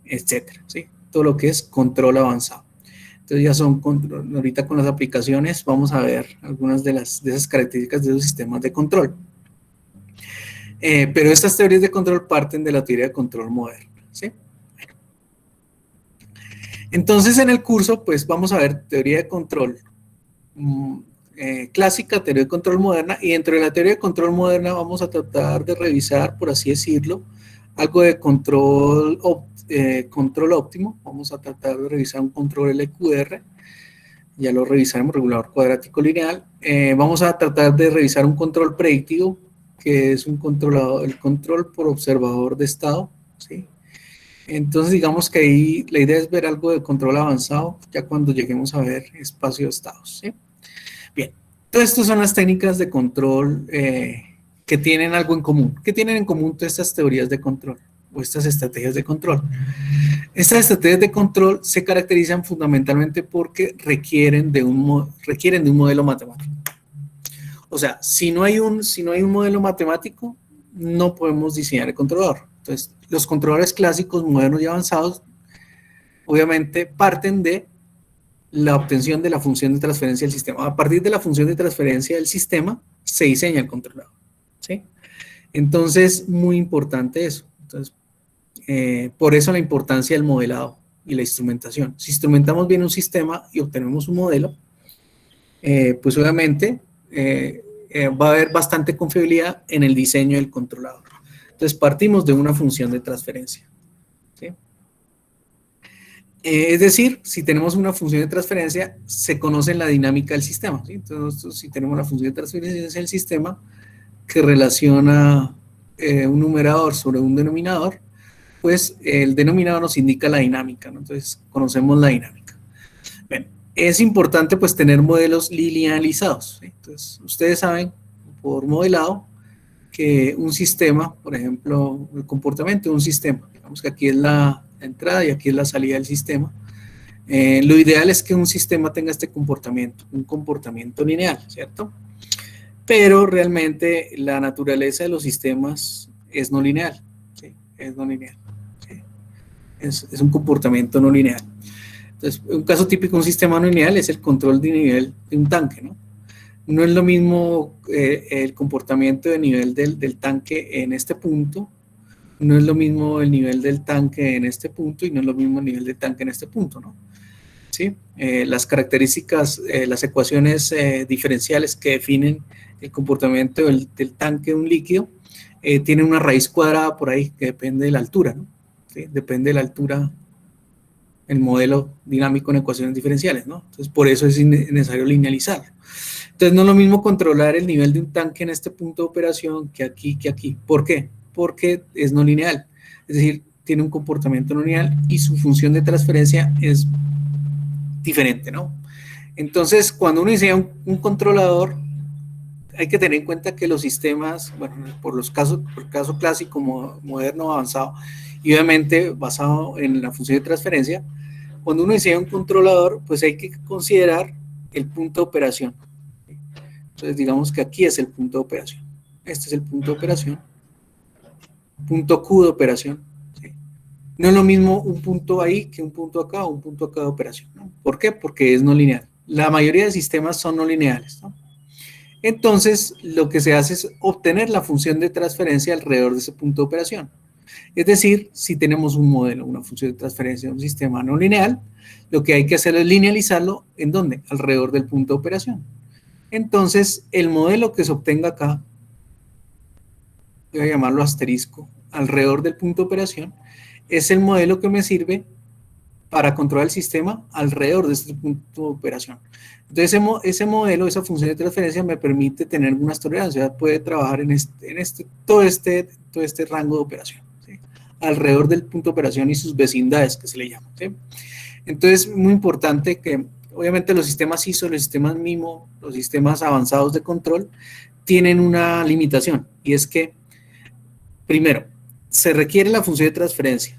etcétera, ¿sí? Todo lo que es control avanzado. Entonces ya son, ahorita con las aplicaciones vamos a ver algunas de esas características de los sistemas de control. Pero estas teorías de control parten de la teoría de control moderna, ¿sí? Bueno. Entonces en el curso pues vamos a ver teoría de control clásica, teoría de control moderna, y dentro de la teoría de control moderna vamos a tratar de revisar, por así decirlo, algo de control óptimo. Vamos a tratar de revisar un control LQR, ya lo revisaremos, regulador cuadrático lineal. Vamos a tratar de revisar un control predictivo, que es el control por observador de estado, ¿sí? Entonces digamos que ahí la idea es ver algo de control avanzado ya cuando lleguemos a ver espacio de estados, ¿sí? Bien, entonces estas son las técnicas de control que tienen algo en común. ¿Qué tienen en común todas estas teorías de control o estas estrategias de control? Estas estrategias de control se caracterizan fundamentalmente porque requieren de un modelo matemático. O sea, si no hay un modelo matemático, no podemos diseñar el controlador. Entonces, los controladores clásicos, modernos y avanzados, obviamente parten de la obtención de la función de transferencia del sistema. A partir de la función de transferencia del sistema, se diseña el controlador, ¿sí? Entonces, muy importante eso. Entonces, por eso la importancia del modelado y la instrumentación. Si instrumentamos bien un sistema y obtenemos un modelo, pues obviamente va a haber bastante confiabilidad en el diseño del controlador. Entonces partimos de una función de transferencia, ¿sí? Es decir, si tenemos una función de transferencia, se conoce la dinámica del sistema, ¿sí? Entonces, si tenemos una función de transferencia del sistema que relaciona un numerador sobre un denominador, pues el denominador nos indica la dinámica, ¿no? Entonces conocemos la dinámica. Bueno, es importante pues tener modelos linealizados, ¿sí? Entonces ustedes saben por modelado que un sistema, por ejemplo, el comportamiento de un sistema, digamos que aquí es la entrada y aquí es la salida del sistema. Lo ideal es que un sistema tenga este comportamiento, un comportamiento lineal, ¿cierto? Pero realmente la naturaleza de los sistemas es no lineal, ¿sí? Es no lineal, ¿sí? Es un comportamiento no lineal. Entonces, un caso típico de un sistema no lineal es el control de nivel de un tanque, ¿no? No es lo mismo el comportamiento de nivel del tanque en este punto, no es lo mismo el nivel del tanque en este punto y no es lo mismo el nivel del tanque en este punto, ¿no? ¿Sí? Las características, las ecuaciones diferenciales que definen el comportamiento del tanque de un líquido tienen una raíz cuadrada por ahí que depende de la altura, ¿no? ¿Sí? Depende de la altura el modelo dinámico en ecuaciones diferenciales, ¿no? Entonces, por eso es necesario linealizarlo. Entonces, no es lo mismo controlar el nivel de un tanque en este punto de operación que aquí, que aquí. ¿Por qué? Porque es no lineal. Es decir, tiene un comportamiento no lineal y su función de transferencia es diferente, ¿no? Entonces, cuando uno diseña un controlador, hay que tener en cuenta que los sistemas, bueno, por el caso clásico, moderno, avanzado, y obviamente basado en la función de transferencia, cuando uno diseña un controlador, pues hay que considerar el punto de operación. Entonces, digamos que aquí es el punto de operación. Este es el punto de operación. Punto Q de operación. No es lo mismo un punto ahí que un punto acá o un punto acá de operación, ¿no? ¿Por qué? Porque es no lineal. La mayoría de sistemas son no lineales, ¿no? Entonces, lo que se hace es obtener la función de transferencia alrededor de ese punto de operación. Es decir, si tenemos un modelo, una función de transferencia de un sistema no lineal, lo que hay que hacer es linealizarlo, ¿en dónde? Alrededor del punto de operación. Entonces, el modelo que se obtenga acá, voy a llamarlo asterisco, alrededor del punto de operación, es el modelo que me sirve para controlar el sistema alrededor de este punto de operación. Entonces, ese modelo, esa función de transferencia me permite tener algunas tolerancias, puede trabajar en todo este rango de operación, ¿sí? Alrededor del punto de operación y sus vecindades, que se le llama, ¿sí? Entonces, muy importante que, obviamente, los sistemas ISO, los sistemas MIMO, los sistemas avanzados de control, tienen una limitación, y es que, primero, se requiere la función de transferencia,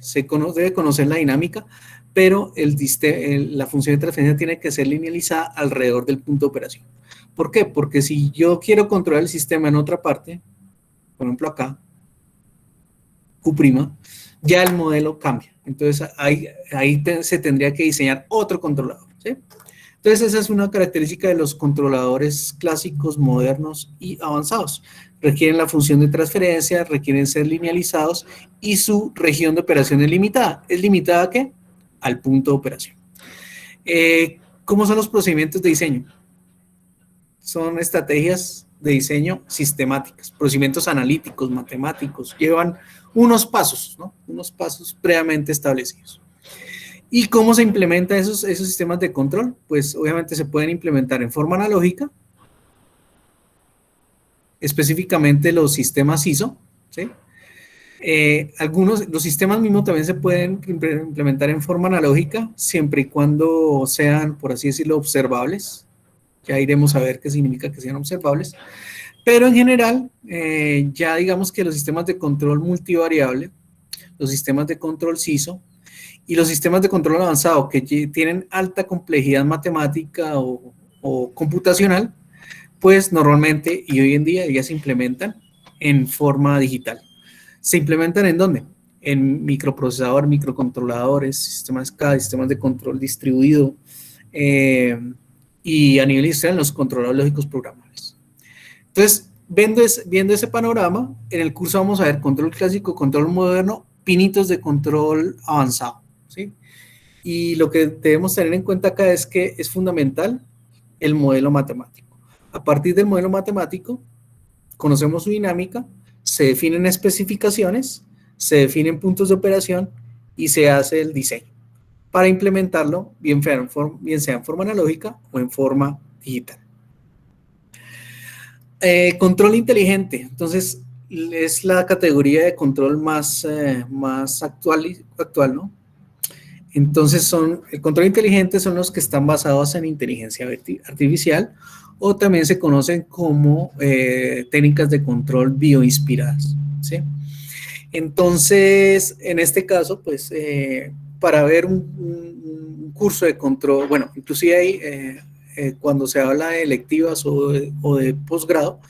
debe conocer la dinámica, pero la función de transferencia tiene que ser linealizada alrededor del punto de operación. ¿Por qué? Porque si yo quiero controlar el sistema en otra parte, por ejemplo acá, Q', ya el modelo cambia. Entonces ahí se tendría que diseñar otro controlador, ¿sí? Entonces esa es una característica de los controladores clásicos, modernos y avanzados. Requieren la función de transferencia, requieren ser linealizados y su región de operación es limitada. ¿Es limitada a qué? Al punto de operación. ¿Cómo son los procedimientos de diseño? Son estrategias de diseño sistemáticas, procedimientos analíticos, matemáticos, llevan unos pasos, ¿no? Unos pasos previamente establecidos. ¿Y cómo se implementan esos sistemas de control? Pues obviamente se pueden implementar en forma analógica, específicamente los sistemas ISO, ¿sí? Los sistemas mismos también se pueden implementar en forma analógica, siempre y cuando sean, por así decirlo, observables. Ya iremos a ver qué significa que sean observables. Pero en general, ya digamos que los sistemas de control multivariable, los sistemas de control CISO y los sistemas de control avanzado que tienen alta complejidad matemática o computacional, pues normalmente y hoy en día ya se implementan en forma digital. ¿Se implementan en dónde? En microprocesador, microcontroladores, sistemas CAD, sistemas de control distribuido y a nivel industrial los controladores lógicos programables. Entonces, viendo ese panorama, en el curso vamos a ver control clásico, control moderno, pinitos de control avanzado, ¿sí? Y lo que debemos tener en cuenta acá es que es fundamental el modelo matemático. A partir del modelo matemático, conocemos su dinámica, se definen especificaciones, se definen puntos de operación y se hace el diseño para implementarlo, bien sea en forma analógica o en forma digital. Control inteligente, entonces es la categoría de control más actual, ¿no? Entonces el control inteligente son los que están basados en inteligencia artificial o también se conocen como técnicas de control bioinspiradas, ¿sí? Entonces, en este caso, pues, para ver un curso de control, bueno, inclusive ahí, cuando se habla de electivas o de posgrado,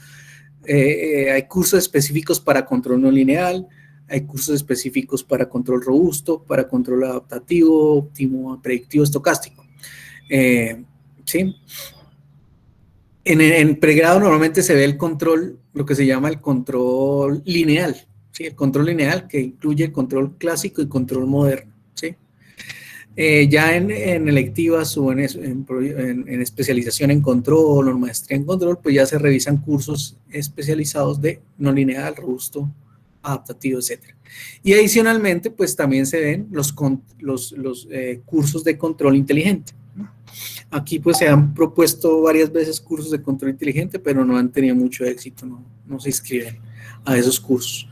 hay cursos específicos para control no lineal, hay cursos específicos para control robusto, para control adaptativo, óptimo, predictivo, estocástico. ¿Sí? En pregrado normalmente se ve el control, lo que se llama el control lineal, ¿sí? El control lineal que incluye control clásico y control moderno, ¿sí? Ya en electivas o en especialización en control o en maestría en control, pues ya se revisan cursos especializados de no lineal, robusto, adaptativo, etc. Y adicionalmente, pues también se ven los cursos de control inteligente. Aquí pues se han propuesto varias veces cursos de control inteligente, pero no han tenido mucho éxito, no se inscriben a esos cursos.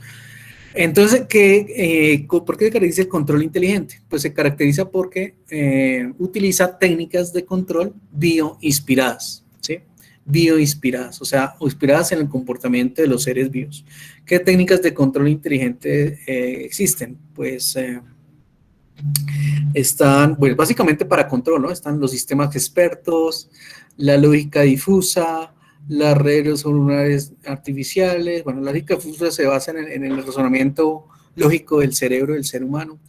Entonces, ¿por qué se caracteriza el control inteligente? Pues se caracteriza porque utiliza técnicas de control bioinspiradas, ¿sí? Bioinspiradas, o sea, inspiradas en el comportamiento de los seres vivos. ¿Qué técnicas de control inteligente existen? Pues están, pues básicamente para control, ¿no? Están los sistemas expertos, la lógica difusa, las redes neuronales artificiales. Bueno, la lógica difusa se basa en el razonamiento lógico del cerebro del ser humano.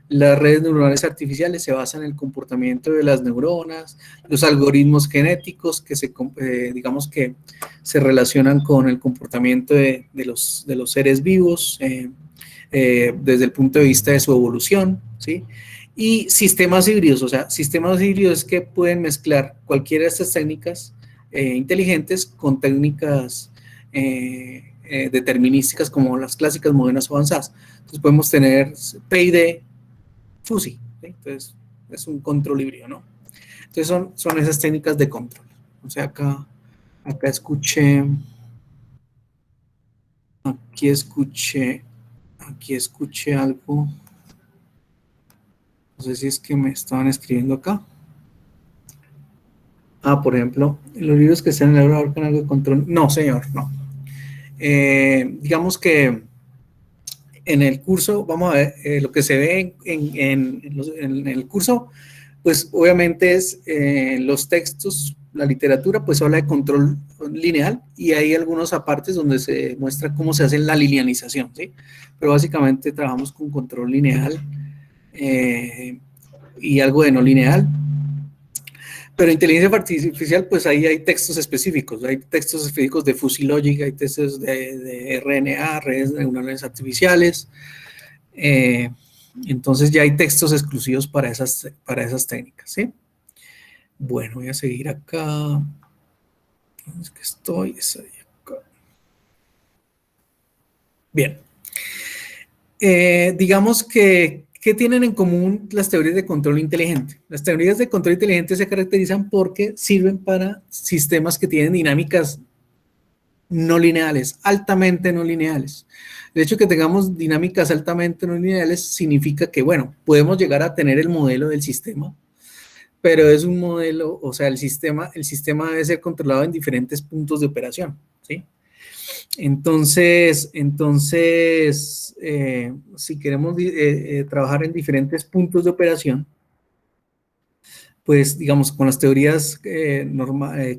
Las redes neuronales artificiales se basan en el comportamiento de las neuronas, los algoritmos genéticos que digamos que se relacionan con el comportamiento de los seres vivos desde el punto de vista de su evolución, ¿sí? Y sistemas híbridos, o sea, sistemas híbridos que pueden mezclar cualquiera de estas técnicas inteligentes con técnicas determinísticas como las clásicas, modernas o avanzadas. Entonces podemos tener PID, FUSI, ¿sí? Entonces es un control híbrido, ¿no? Entonces son esas técnicas de control. O sea, acá escuché, aquí escuché, aquí escuché algo, no sé si es que me estaban escribiendo acá. Por ejemplo, los libros que están en el laboratorio con algo de control. No, señor, no. Digamos que en el curso, vamos a ver, lo que se ve en el curso, pues obviamente es los textos, la literatura, pues habla de control lineal y hay algunos apartes donde se muestra cómo se hace la linealización, ¿sí? Pero básicamente trabajamos con control lineal y algo de no lineal. Pero inteligencia artificial, pues ahí hay textos específicos, hay textos específicos de Fuzzy Logic, hay textos de RNA, redes neuronales artificiales, entonces ya hay textos exclusivos para esas técnicas, ¿sí? Bueno, voy a seguir acá. ¿Dónde es que estoy? Es ahí acá. Bien. Digamos que, ¿qué tienen en común las teorías de control inteligente? Las teorías de control inteligente se caracterizan porque sirven para sistemas que tienen dinámicas no lineales, altamente no lineales. El hecho de que tengamos dinámicas altamente no lineales significa que, bueno, podemos llegar a tener el modelo del sistema, pero es un modelo, o sea, el sistema debe ser controlado en diferentes puntos de operación, ¿sí? Entonces si queremos trabajar en diferentes puntos de operación, pues digamos, con las teorías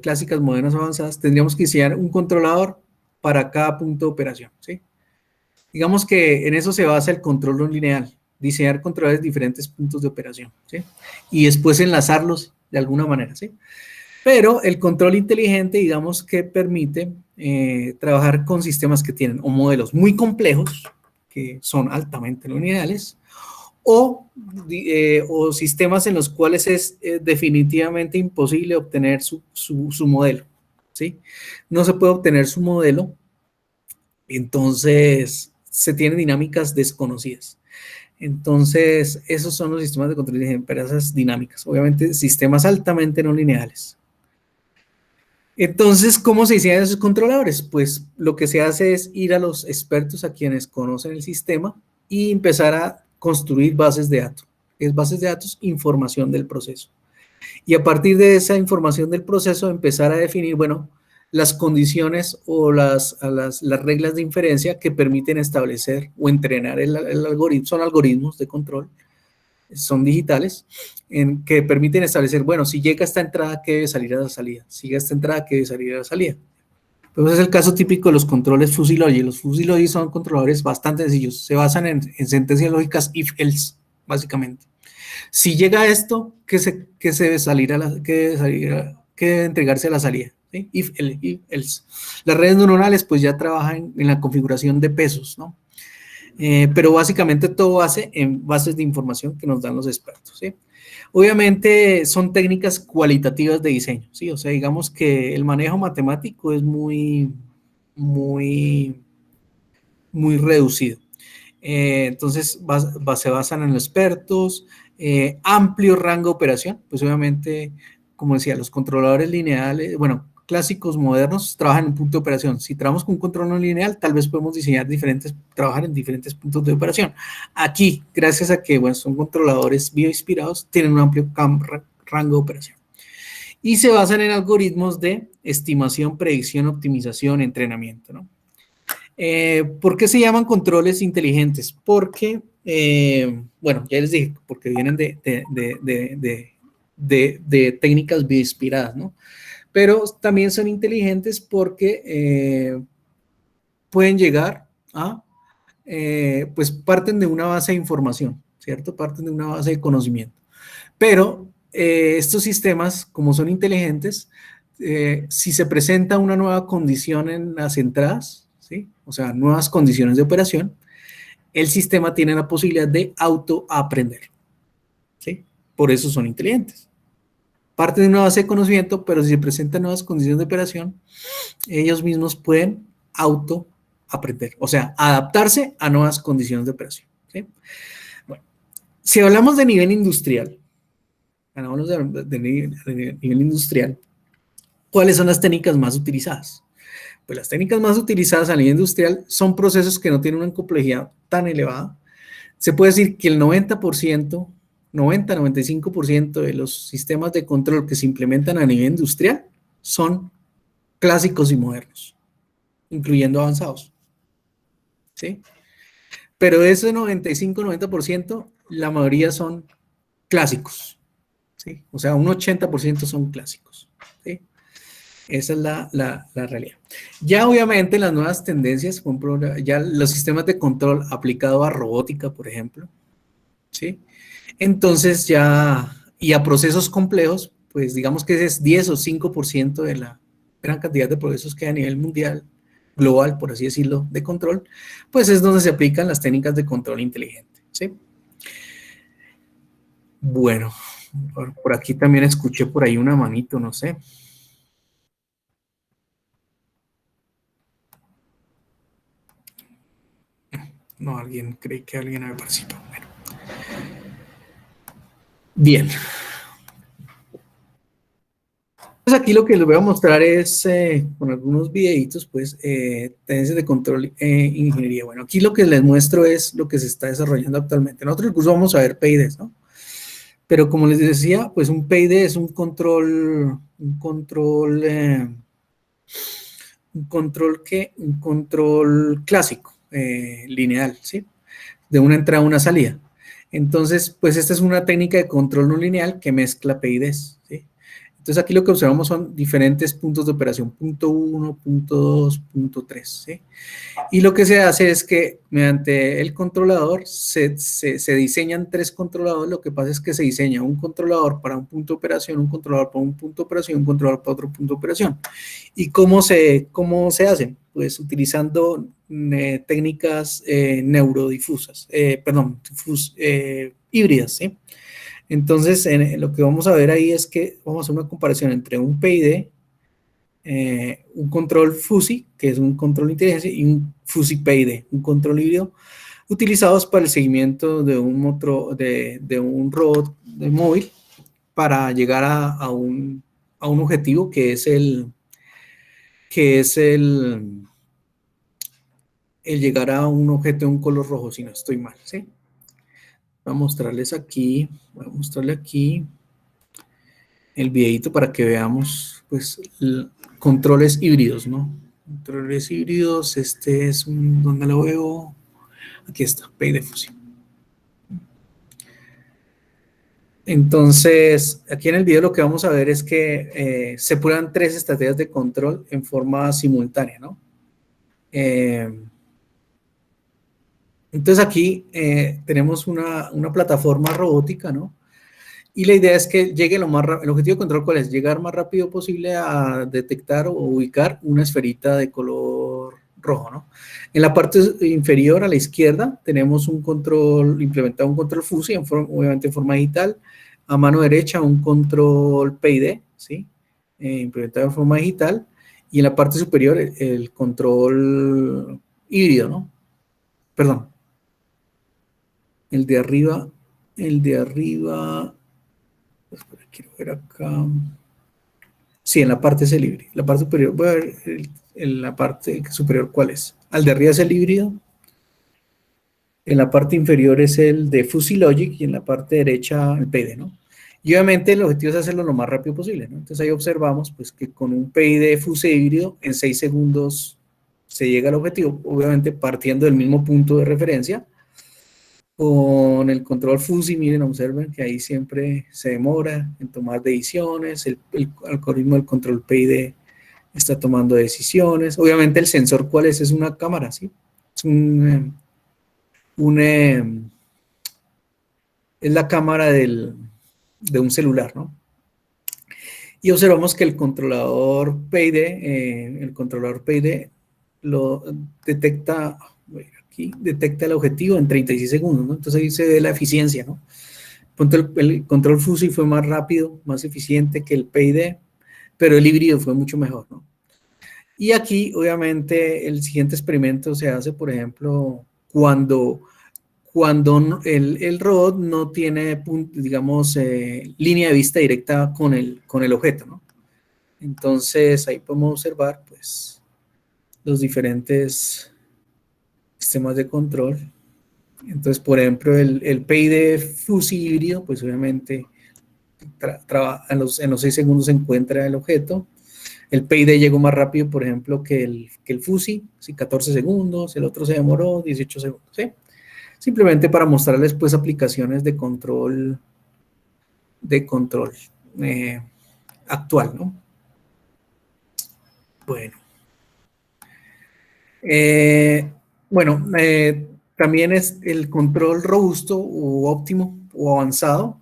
clásicas, modernas, avanzadas, tendríamos que diseñar un controlador para cada punto de operación, ¿sí? Digamos que en eso se basa el control no lineal, diseñar controladores de diferentes puntos de operación, ¿sí? Y después enlazarlos de alguna manera, ¿sí? Pero el control inteligente, digamos que permite trabajar con sistemas que tienen o modelos muy complejos, que son altamente no lineales, o sistemas en los cuales es definitivamente imposible obtener su modelo, ¿sí? No se puede obtener su modelo, entonces se tienen dinámicas desconocidas. Entonces, esos son los sistemas de control de empresas dinámicas, obviamente sistemas altamente no lineales. Entonces, ¿cómo se diseñan esos controladores? Pues lo que se hace es ir a los expertos, a quienes conocen el sistema, y empezar a construir bases de datos. Es bases de datos, información del proceso. Y a partir de esa información del proceso, empezar a definir, bueno, las condiciones o las reglas de inferencia que permiten establecer o entrenar el algoritmo. Son algoritmos de control, son digitales, que permiten establecer, bueno, si llega a esta entrada, ¿qué debe salir a la salida? Si llega a esta entrada, ¿qué debe salir a la salida? Pues es el caso típico de los controles Fuzzy Logic. Los Fuzzy Logic son controladores bastante sencillos. Se basan en sentencias lógicas if-else, básicamente. Si llega a esto, ¿qué se debe salir qué debe entregarse a la salida? ¿Sí? If-else. Las redes neuronales pues ya trabajan en la configuración de pesos, ¿no? Pero básicamente todo base en bases de información que nos dan los expertos, ¿sí? Obviamente son técnicas cualitativas de diseño, ¿sí? O sea, digamos que el manejo matemático es muy, muy reducido. Entonces se basan en los expertos, amplio rango de operación, pues obviamente, como decía, los controladores lineales, bueno, clásicos modernos trabajan en un punto de operación. Si trabajamos con un control no lineal, tal vez podemos trabajar en diferentes puntos de operación. Aquí, gracias a que bueno, son controladores bioinspirados, tienen un amplio rango de operación. Y se basan en algoritmos de estimación, predicción, optimización, entrenamiento, ¿no? ¿Por qué se llaman controles inteligentes? Porque, bueno, ya les dije, porque vienen de técnicas bioinspiradas, ¿no? Pero también son inteligentes porque pueden llegar a pues parten de una base de información, ¿cierto? Parten de una base de conocimiento. Pero estos sistemas, como son inteligentes, si se presenta una nueva condición en las entradas, ¿sí? O sea, nuevas condiciones de operación, el sistema tiene la posibilidad de autoaprender, ¿sí? Por eso son inteligentes. Parte de una base de conocimiento, pero si se presentan nuevas condiciones de operación, ellos mismos pueden autoaprender, o sea, adaptarse a nuevas condiciones de operación, ¿sí? Bueno, si hablamos de nivel industrial, hablamos de nivel industrial, ¿cuáles son las técnicas más utilizadas? Pues las técnicas más utilizadas a nivel industrial son procesos que no tienen una complejidad tan elevada. Se puede decir que el 90%, 90-95% de los sistemas de control que se implementan a nivel industrial son clásicos y modernos, incluyendo avanzados, ¿sí? Pero de ese 95-90%, la mayoría son clásicos, ¿sí? O sea, un 80% son clásicos, ¿sí? Esa es la realidad. Ya obviamente las nuevas tendencias, por ejemplo, ya los sistemas de control aplicado a robótica, por ejemplo, ¿sí? Entonces ya, y a procesos complejos, pues digamos que ese es 10 o 5% de la gran cantidad de procesos que hay a nivel mundial, global, por así decirlo, de control, pues es donde se aplican las técnicas de control inteligente, ¿sí? Bueno, por aquí también escuché por ahí una manito, no sé. No, alguien cree que alguien había participado. Bueno. Bien, pues aquí lo que les voy a mostrar es, con algunos videitos, pues, tendencias de control ingeniería. Bueno, aquí lo que les muestro es lo que se está desarrollando actualmente. Nosotros incluso vamos a ver PIDs, ¿no? Pero como les decía, pues un PID es un control clásico, lineal, ¿sí? De una entrada a una salida. Entonces, pues esta es una técnica de control no lineal que mezcla PIDs, ¿sí? Entonces aquí lo que observamos son diferentes puntos de operación, punto 1, punto 2, punto 3, ¿sí? Y lo que se hace es que mediante el controlador se diseñan tres controladores. Lo que pasa es que se diseña un controlador para un punto de operación, un controlador para un punto de operación, un controlador para otro punto de operación. ¿Y cómo se hacen? Pues utilizando técnicas neurodifusas, híbridas, ¿sí? Entonces, lo que vamos a ver ahí es que vamos a hacer una comparación entre un PID, un control FUSI, que es un control de inteligencia, y un FUSI PID, un control híbrido, utilizados para el seguimiento de un robot de móvil para llegar a un objetivo que es el llegar a un objeto de un color rojo, si no estoy mal, ¿sí? Voy a mostrarle aquí el videito para que veamos, pues, controles híbridos, ¿no? Controles híbridos, este es donde lo veo, aquí está, PID de fusión. Entonces, aquí en el video lo que vamos a ver es que se prueban tres estrategias de control en forma simultánea, ¿no? Entonces aquí tenemos una plataforma robótica, ¿no? Y la idea es que llegue lo más rápido. El objetivo de control, ¿cuál es? Llegar más rápido posible a detectar o ubicar una esferita de color rojo, ¿no? En la parte inferior a la izquierda tenemos implementado un control FUSI, obviamente en forma digital. A mano derecha un control PID, ¿sí? Implementado en forma digital. Y en la parte superior el control híbrido, ¿no? Perdón, el de arriba, quiero ver acá. Sí, en la parte es el híbrido. La parte superior, voy a ver en la parte superior cuál es. Al de arriba es el híbrido. En la parte inferior es el de Fuzzy Logic y en la parte derecha el PID, ¿no? Y obviamente el objetivo es hacerlo lo más rápido posible, ¿no? Entonces ahí observamos pues que con un PID Fuzzy híbrido en 6 segundos se llega al objetivo, obviamente partiendo del mismo punto de referencia. Con el control FUSI, miren, observen que ahí siempre se demora en tomar decisiones, el algoritmo del control PID está tomando decisiones. Obviamente el sensor, ¿cuál es? Es una cámara, ¿sí? Es es la cámara de un celular, ¿no? Y observamos que el controlador PID lo detecta, bueno, aquí detecta el objetivo en 36 segundos, ¿no? Entonces ahí se ve la eficiencia, ¿no? El control FUSI fue más rápido, más eficiente que el PID, pero el híbrido fue mucho mejor, ¿no? Y aquí, obviamente, el siguiente experimento se hace, por ejemplo, cuando el robot no tiene, digamos, línea de vista directa con el objeto, ¿no? Entonces, ahí podemos observar, pues, los diferentes sistemas de control. Entonces, por ejemplo, el PID FUSI híbrido, pues obviamente en los 6 segundos se encuentra el objeto. El PID llegó más rápido, por ejemplo, que el FUSI, sí, 14 segundos, el otro se demoró 18 segundos, ¿sí? Simplemente para mostrarles, pues, aplicaciones de control eh, actual, ¿no? Bueno. Eh, bueno, también es el control robusto o óptimo o avanzado,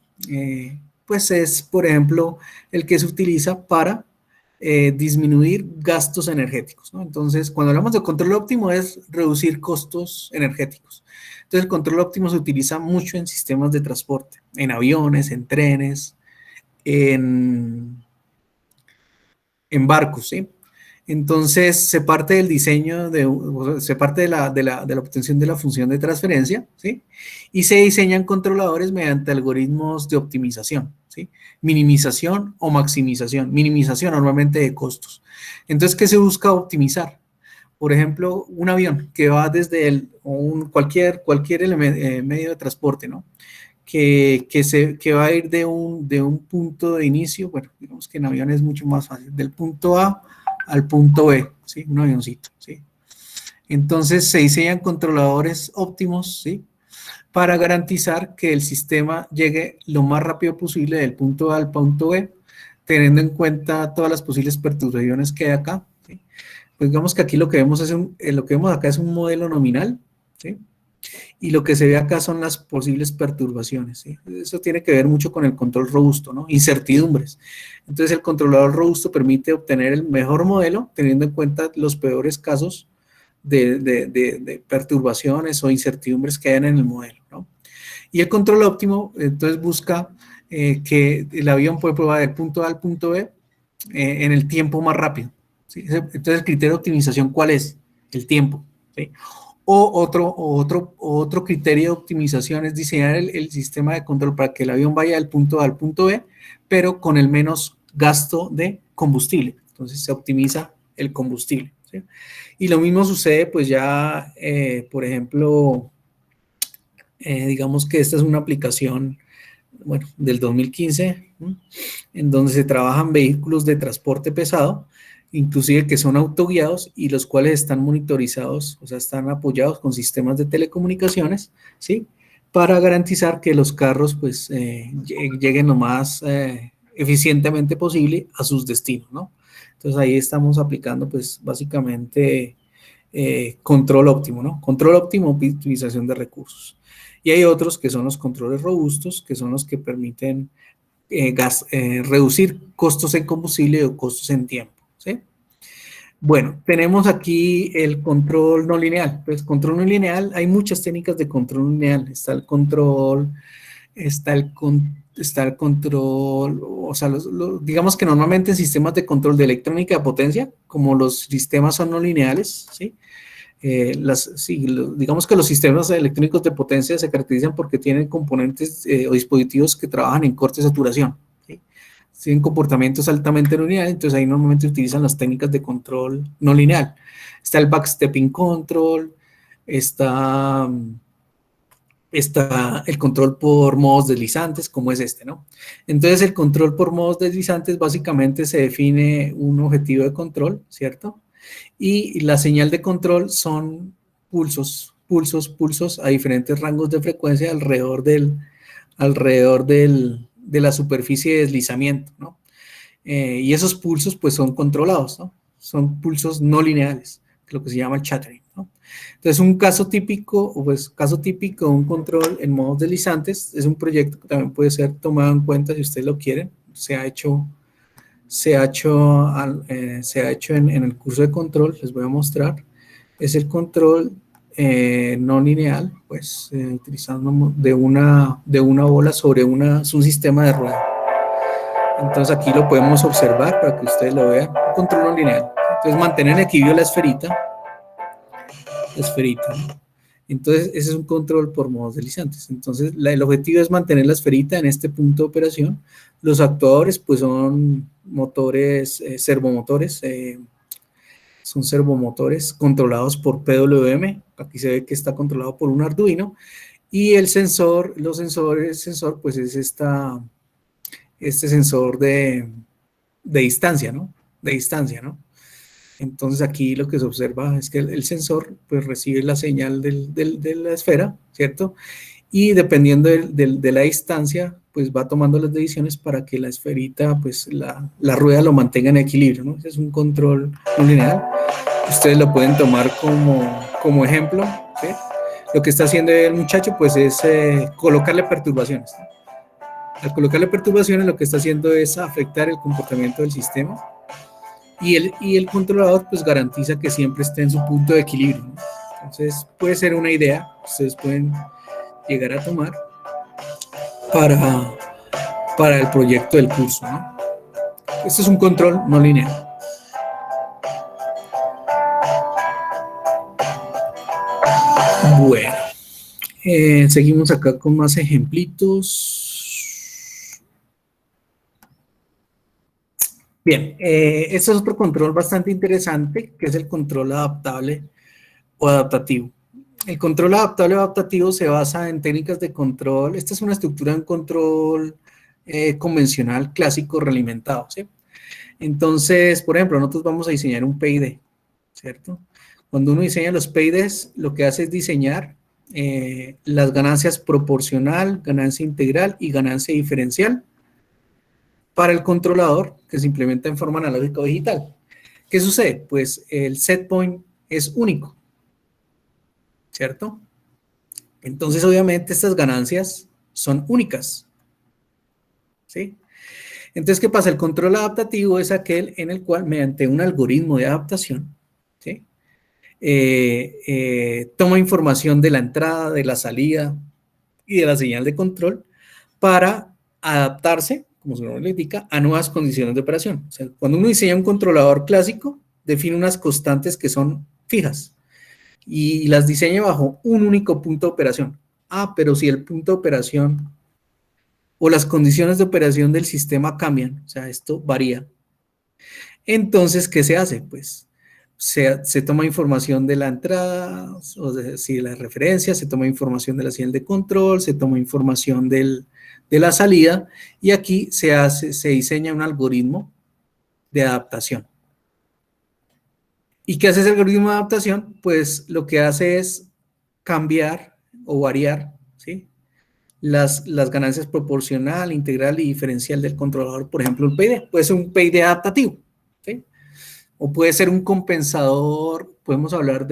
pues es, por ejemplo, el que se utiliza para disminuir gastos energéticos, ¿no? Entonces, cuando hablamos de control óptimo es reducir costos energéticos. Entonces, el control óptimo se utiliza mucho en sistemas de transporte, en aviones, en trenes, en, en barcos, ¿sí? Entonces, se parte del diseño, se parte de la obtención de la función de transferencia, ¿sí? Y se diseñan controladores mediante algoritmos de optimización, ¿sí? Minimización o maximización. Minimización normalmente de costos. Entonces, ¿qué se busca optimizar? Por ejemplo, un avión que va desde cualquier medio de transporte, ¿no? Que va a ir de un punto de inicio, bueno, digamos que en avión es mucho más fácil, del punto A al punto B, ¿sí? Un avioncito, ¿sí? Entonces se diseñan controladores óptimos, ¿sí? Para garantizar que el sistema llegue lo más rápido posible del punto A al punto B, teniendo en cuenta todas las posibles perturbaciones que hay acá, ¿sí? Pues digamos que aquí lo que vemos lo que vemos acá es un modelo nominal, ¿sí? Y lo que se ve acá son las posibles perturbaciones, ¿sí? Eso tiene que ver mucho con el control robusto, ¿no? Incertidumbres. Entonces, el controlador robusto permite obtener el mejor modelo teniendo en cuenta los peores casos de perturbaciones o incertidumbres que hayan en el modelo, ¿no? Y el control óptimo, entonces, busca que el avión pueda del punto A al punto B en el tiempo más rápido, ¿sí? Entonces, el criterio de optimización, ¿cuál es? El tiempo, ¿sí? O otro criterio de optimización es diseñar el sistema de control para que el avión vaya del punto A al punto B, pero con el menos gasto de combustible. Entonces se optimiza el combustible, ¿sí? Y lo mismo sucede, pues ya, por ejemplo, digamos que esta es una aplicación, bueno, del 2015, ¿no? En donde se trabajan vehículos de transporte pesado, inclusive que son autoguiados y los cuales están monitorizados, o sea, están apoyados con sistemas de telecomunicaciones, ¿sí? Para garantizar que los carros, pues, lleguen lo más eficientemente posible a sus destinos, ¿no? Entonces ahí estamos aplicando, pues, básicamente control óptimo, ¿no? Control óptimo, optimización de recursos. Y hay otros que son los controles robustos, que son los que permiten reducir costos en combustible o costos en tiempo, ¿sí? Bueno, tenemos aquí el control no lineal. Pues control no lineal, hay muchas técnicas de control no lineal. Está el control, está el control, o sea, digamos que normalmente en sistemas de control de electrónica de potencia, como los sistemas son no lineales, ¿sí? Sí, digamos que los sistemas electrónicos de potencia se caracterizan porque tienen componentes o dispositivos que trabajan en corte de saturación, ¿sí? Tienen comportamientos altamente no lineales, entonces ahí normalmente utilizan las técnicas de control no lineal. Está el backstepping control, está, está el control por modos deslizantes, como es este, ¿no? Entonces el control por modos deslizantes básicamente se define un objetivo de control, ¿cierto? Y la señal de control son pulsos a diferentes rangos de frecuencia de la superficie de deslizamiento, ¿no? Y esos pulsos pues son controlados, ¿no? Son pulsos no lineales, lo que se llama el chattering. ¿no? Entonces, un caso típico, de un control en modos deslizantes, es un proyecto que también puede ser tomado en cuenta si ustedes lo quieren. Se ha hecho en el curso de control, les voy a mostrar. Es el control no lineal, pues utilizando de una bola sobre es un sistema de rueda. Entonces aquí lo podemos observar para que ustedes lo vean. Un control no lineal. Entonces mantener en equilibrio la esferita. ¿No? Entonces ese es un control por modos deslizantes. Entonces el objetivo es mantener la esferita en este punto de operación. Los actuadores pues son motores, servomotores, son servomotores controlados por PWM. Aquí se ve que está controlado por un Arduino. Y el sensor, el sensor pues es este sensor de distancia, ¿no? De distancia, ¿no? Entonces aquí lo que se observa es que el sensor pues recibe la señal de la esfera, ¿cierto? Y dependiendo de la distancia, pues va tomando las decisiones para que la esferita, pues la rueda lo mantenga en equilibrio, ¿no? Ese es un control no lineal. Ustedes lo pueden tomar como ejemplo, ¿sí? Lo que está haciendo el muchacho, pues es colocarle perturbaciones, ¿no? Al colocarle perturbaciones, lo que está haciendo es afectar el comportamiento del sistema y el controlador pues garantiza que siempre esté en su punto de equilibrio, ¿no? Entonces puede ser una idea que ustedes pueden llegar a tomar para, para el proyecto del curso, ¿no? Este es un control no lineal. Bueno, seguimos acá con más ejemplitos. Bien, este es otro control bastante interesante, que es el control adaptable o adaptativo. El control adaptable o adaptativo se basa en técnicas de control. Esta es una estructura de un control convencional, clásico, realimentado, ¿sí? Entonces, por ejemplo, nosotros vamos a diseñar un PID, ¿cierto? Cuando uno diseña los PIDs, lo que hace es diseñar las ganancias proporcional, ganancia integral y ganancia diferencial para el controlador que se implementa en forma analógica o digital. ¿Qué sucede? Pues el set point es único, ¿cierto? Entonces, obviamente, estas ganancias son únicas, ¿sí? Entonces, ¿qué pasa? El control adaptativo es aquel en el cual, mediante un algoritmo de adaptación, ¿sí? Toma información de la entrada, de la salida y de la señal de control para adaptarse, como su nombre le indica, a nuevas condiciones de operación. O sea, cuando uno diseña un controlador clásico, define unas constantes que son fijas y las diseña bajo un único punto de operación. Ah, pero si el punto de operación o las condiciones de operación del sistema cambian, o sea, esto varía. Entonces, ¿qué se hace? Pues se toma información de la entrada, o de la referencia, se toma información de la señal de control, se toma información de la salida y aquí se diseña un algoritmo de adaptación. ¿Y qué hace ese algoritmo de adaptación? Pues lo que hace es cambiar o variar, ¿sí? Las ganancias proporcional, integral y diferencial del controlador, por ejemplo, el PID. Puede ser un PID adaptativo, ¿sí? O puede ser un compensador, podemos hablar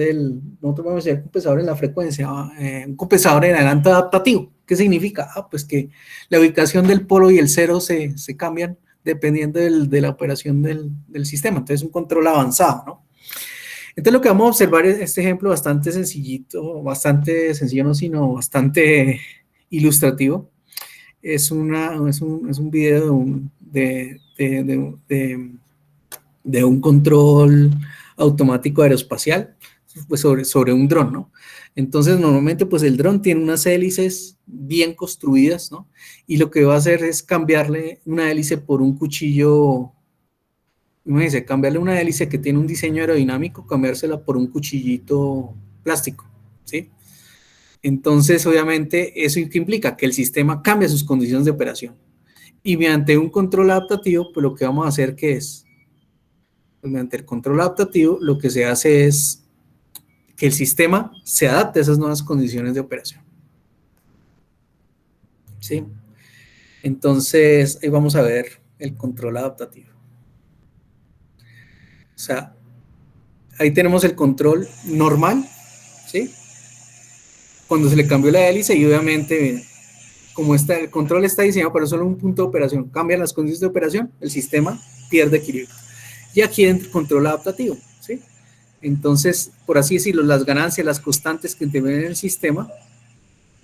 nosotros vamos a decir compensador en la frecuencia, un compensador en adelanto adaptativo. ¿Qué significa? Pues que la ubicación del polo y el cero se cambian dependiendo de la operación del sistema. Entonces, un control avanzado, ¿no? Entonces, lo que vamos a observar es este ejemplo bastante sencillito, bastante sencillo, no, sino bastante ilustrativo. Es un video de un control automático aeroespacial pues sobre un dron, ¿no? Entonces, normalmente, pues el dron tiene unas hélices bien construidas, ¿no? Y lo que va a hacer es cambiarle una hélice por un cuchillo, imagínense, cambiarle una hélice que tiene un diseño aerodinámico, cambiársela por un cuchillito plástico, ¿sí? Entonces, obviamente, ¿eso qué implica? Que el sistema cambia sus condiciones de operación. Y mediante un control adaptativo, pues lo que vamos a hacer que es, pues, mediante el control adaptativo, lo que se hace es que el sistema se adapte a esas nuevas condiciones de operación, ¿sí? Entonces, ahí vamos a ver el control adaptativo. O sea, ahí tenemos el control normal, ¿sí? Cuando se le cambió la hélice y obviamente, como el control está diseñado para solo un punto de operación, cambian las condiciones de operación, el sistema pierde equilibrio. Y aquí entra el control adaptativo, ¿sí? Entonces, por así decirlo, las ganancias, las constantes que intervienen en el sistema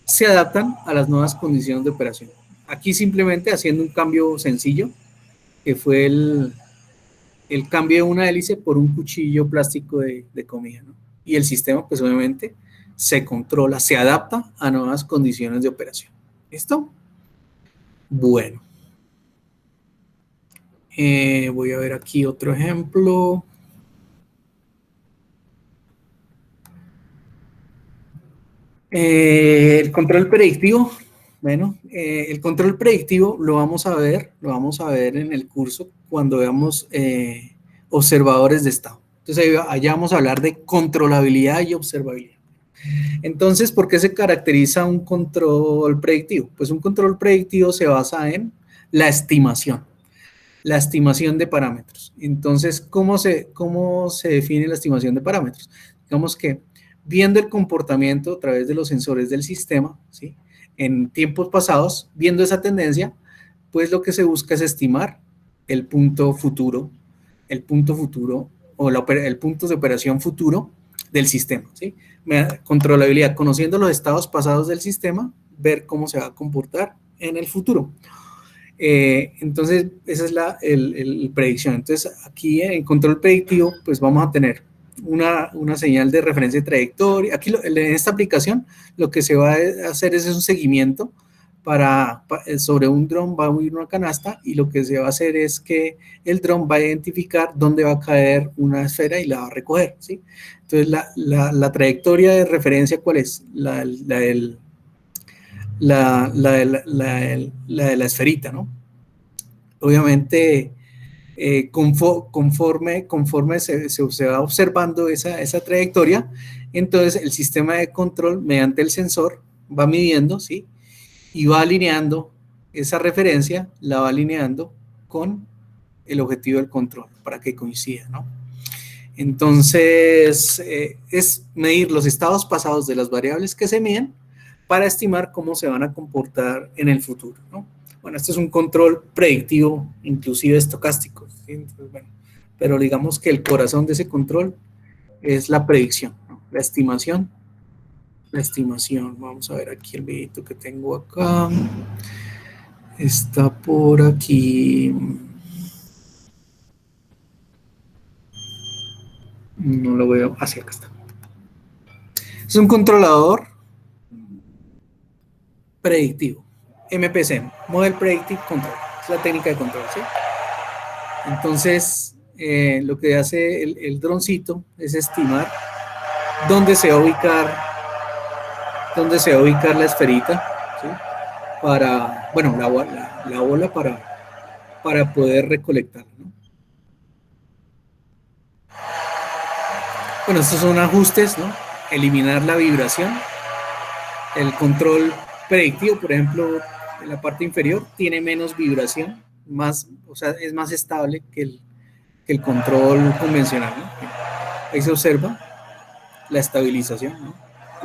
se adaptan a las nuevas condiciones de operación. Aquí simplemente haciendo un cambio sencillo, que fue el cambio de una hélice por un cuchillo plástico de comida, ¿no? Y el sistema, pues obviamente, se controla, se adapta a nuevas condiciones de operación. ¿Listo? Bueno, voy a ver aquí otro ejemplo. El control predictivo. Bueno, el control predictivo lo vamos a ver en el curso cuando veamos observadores de estado. Entonces, allá vamos a hablar de controlabilidad y observabilidad. Entonces, ¿por qué se caracteriza un control predictivo? Pues un control predictivo se basa en la estimación de parámetros. Entonces, cómo se define la estimación de parámetros? Digamos que viendo el comportamiento a través de los sensores del sistema, ¿sí? En tiempos pasados, viendo esa tendencia, pues lo que se busca es estimar el punto futuro, o el punto de operación futuro del sistema, ¿sí? Controlabilidad, conociendo los estados pasados del sistema, ver cómo se va a comportar en el futuro. Entonces, esa es el predicción. Entonces, aquí en control predictivo, pues vamos a tener una señal de referencia de trayectoria. Aquí en esta aplicación, lo que se va a hacer es un seguimiento sobre un dron va a huir una canasta y lo que se va a hacer es que el dron va a identificar dónde va a caer una esfera y la va a recoger, ¿sí? Entonces, la trayectoria de referencia, ¿cuál es? La de la esferita, ¿no? Obviamente, conforme se va observando esa trayectoria, entonces el sistema de control, mediante el sensor, va midiendo, ¿sí? Y va alineando esa referencia, la va alineando con el objetivo del control para que coincida, ¿no? Entonces, es medir los estados pasados de las variables que se miden para estimar cómo se van a comportar en el futuro, ¿no? Bueno, esto es un control predictivo, inclusive estocástico, ¿sí? Entonces, bueno, pero digamos que el corazón de ese control es la predicción, ¿no? La estimación. La estimación, vamos a ver aquí el videito que tengo acá. Está por aquí. No lo veo. Hacia acá está. Es un controlador predictivo. MPC, Model Predictive Control. Es la técnica de control, ¿sí? Entonces, lo que hace el droncito es estimar dónde se va a ubicar, la esferita, ¿sí? Para, bueno, la bola para poder recolectarla, ¿no? Bueno, estos son ajustes, ¿no? Eliminar la vibración. El control predictivo, por ejemplo, en la parte inferior, tiene menos vibración, o sea, es más estable que el control convencional, ¿no? Ahí se observa la estabilización, ¿no?